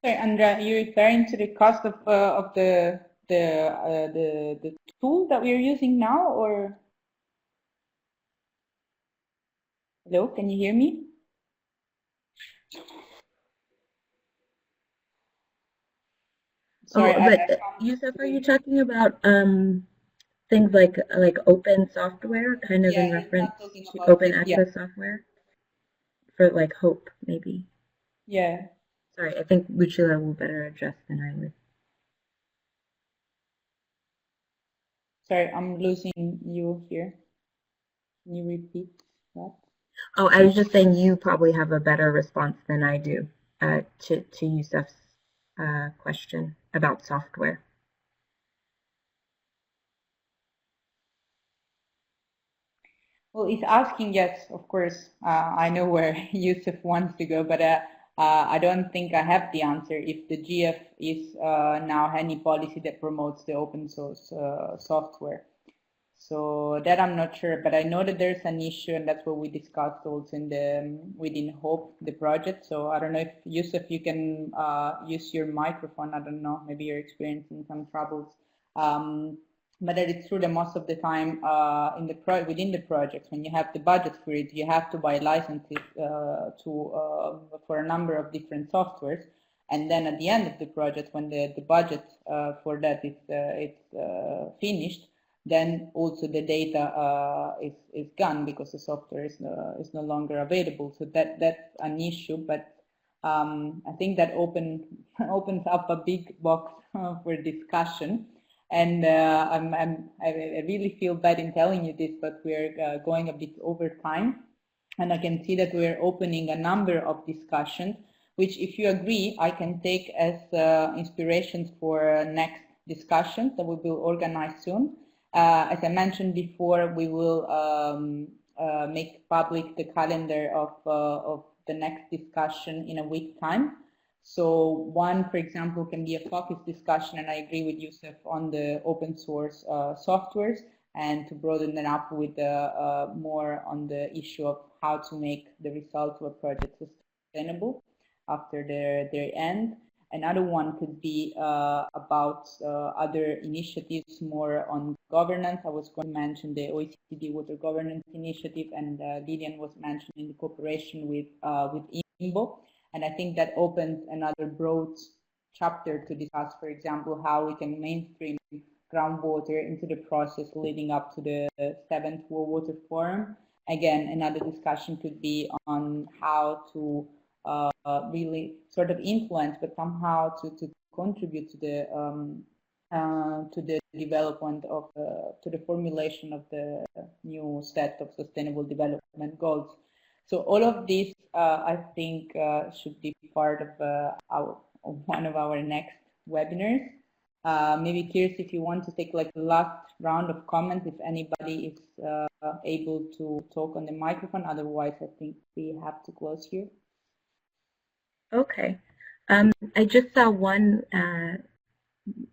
Sorry, Andrea, are you referring to the cost of the tool that we are using now, or? Hello, can you hear me? Sorry, but Yusuf, are you talking about things like open software, kind of in reference to open access software? For like HOPE, maybe. Yeah. Sorry, I think Lucilla will better address than I would. Sorry, I'm losing you here. Can you repeat that? Oh, I was just saying you probably have a better response than I do to Yusuf's question about software. Well, he's asking, yes, of course. I know where Yusuf wants to go, but I don't think I have the answer if the GEF is now any policy that promotes the open source software. So that I'm not sure, but I know that there's an issue, and that's what we discussed also in the within HOPE, the project. So I don't know if Yusuf, you can use your microphone. I don't know, maybe you're experiencing some troubles. But that it's true that most of the time within the projects, when you have the budget for it, you have to buy licenses for a number of different softwares. And then at the end of the project, when the budget for that is finished, then also the data is gone because the software is no longer available. So that's an issue. But I think that opens up a big box for discussion. And I really feel bad in telling you this, but we're going a bit over time. And I can see that we're opening a number of discussions, which, if you agree, I can take as inspirations for next discussions that we will organize soon. As I mentioned before, we will make public the calendar of the next discussion in a week's time. So one, for example, can be a focus discussion, and I agree with Yusuf on the open source softwares, and to broaden it up with more on the issue of how to make the results of a project sustainable after their end. Another one could be about other initiatives more on governance. I was going to mention the OECD Water Governance Initiative, and Lilian was mentioning the cooperation with IMBO. And I think that opens another broad chapter to discuss, for example, how we can mainstream groundwater into the process leading up to the 7th World Water Forum. Again, another discussion could be on how to really sort of influence, but somehow to contribute to the development of to the formulation of the new set of sustainable development goals. So all of this, I think, should be part of one of our next webinars. Maybe Kirstin, if you want to take like the last round of comments, if anybody is able to talk on the microphone. Otherwise, I think we have to close here. Okay. I just saw one,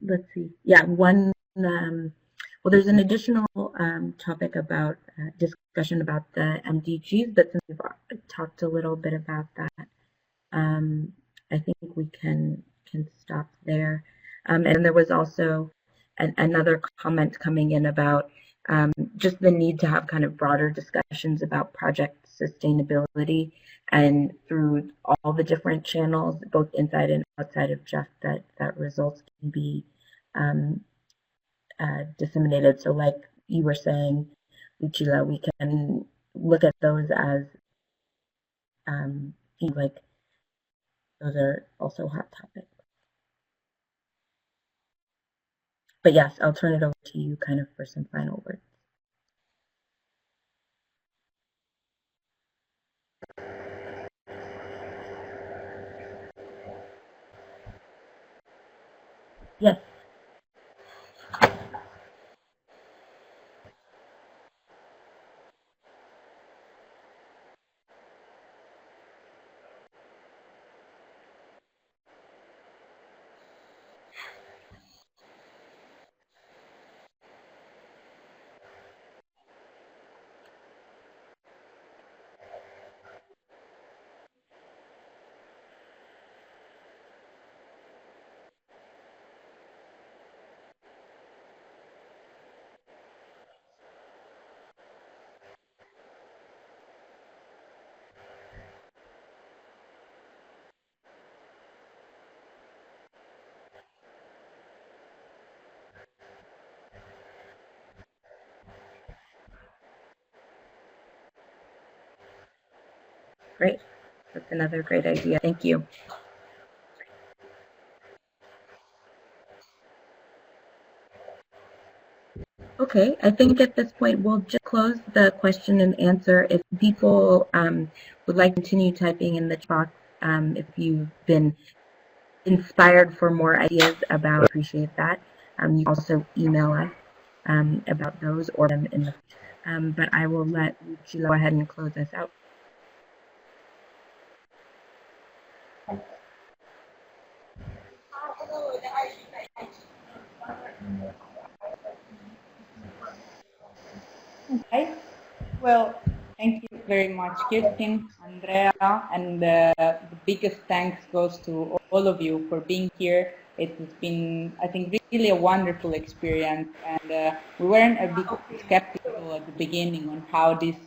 let's see, yeah, one, well, there's an additional topic about discussion about the MDGs, but since we've talked a little bit about that, I think we can stop there. And there was also another comment coming in about just the need to have kind of broader discussions about project sustainability, and through all the different channels, both inside and outside of GEF, that results can be disseminated. So like you were saying, Lucilla, we can look at those as like those are also hot topics. But yes, I'll turn it over to you kind of for some final words. Yes. Great. That's another great idea. Thank you. Okay, I think at this point we'll just close the question and answer. If people would like to continue typing in the box, if you've been inspired for more ideas about, appreciate that. You can also email us about those or them in the. But I will let Lucilla go ahead and close us out. Okay. Well, thank you very much, Kirstin, Andrea, and the biggest thanks goes to all of you for being here. It has been, I think, really a wonderful experience, and we weren't a bit skeptical at the beginning on how this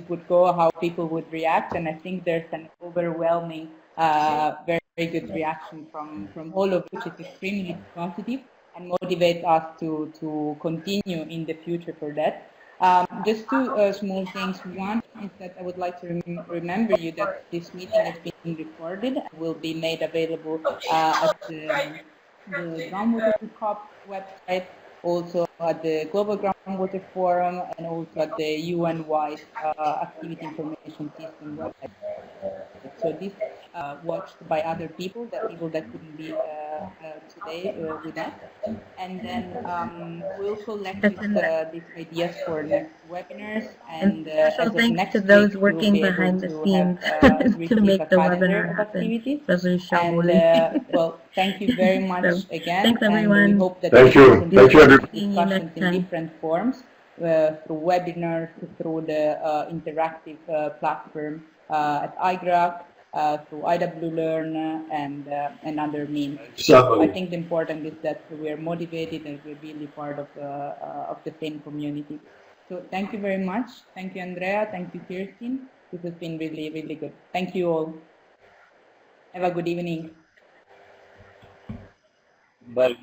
would go, how people would react, and I think there's an overwhelming, very good reaction from all of which is extremely positive and motivates us to continue in the future for that. Just two small things. One is that I would like to remember you that this meeting is being recorded and will be made available at the Groundwater COP website, also at the Global Groundwater Forum, and also at the UN-wide Activity Information System website. So this watched by other people, the people that couldn't be today with us. And then we'll collect these ideas for next webinars. And special thanks to those working behind the scenes to make the webinar happen, especially and, well, thank you very much again. Thanks, everyone. And we hope that thank you. Thank you, discussions in different forms, through webinars, through the interactive platform at IGRAC, through IW Learn, and other means. So, I think the important is that we are motivated and we're really part of the same community. So thank you very much. Thank you, Andrea. Thank you, Kirstin. This has been really, really good. Thank you all. Have a good evening. Bye.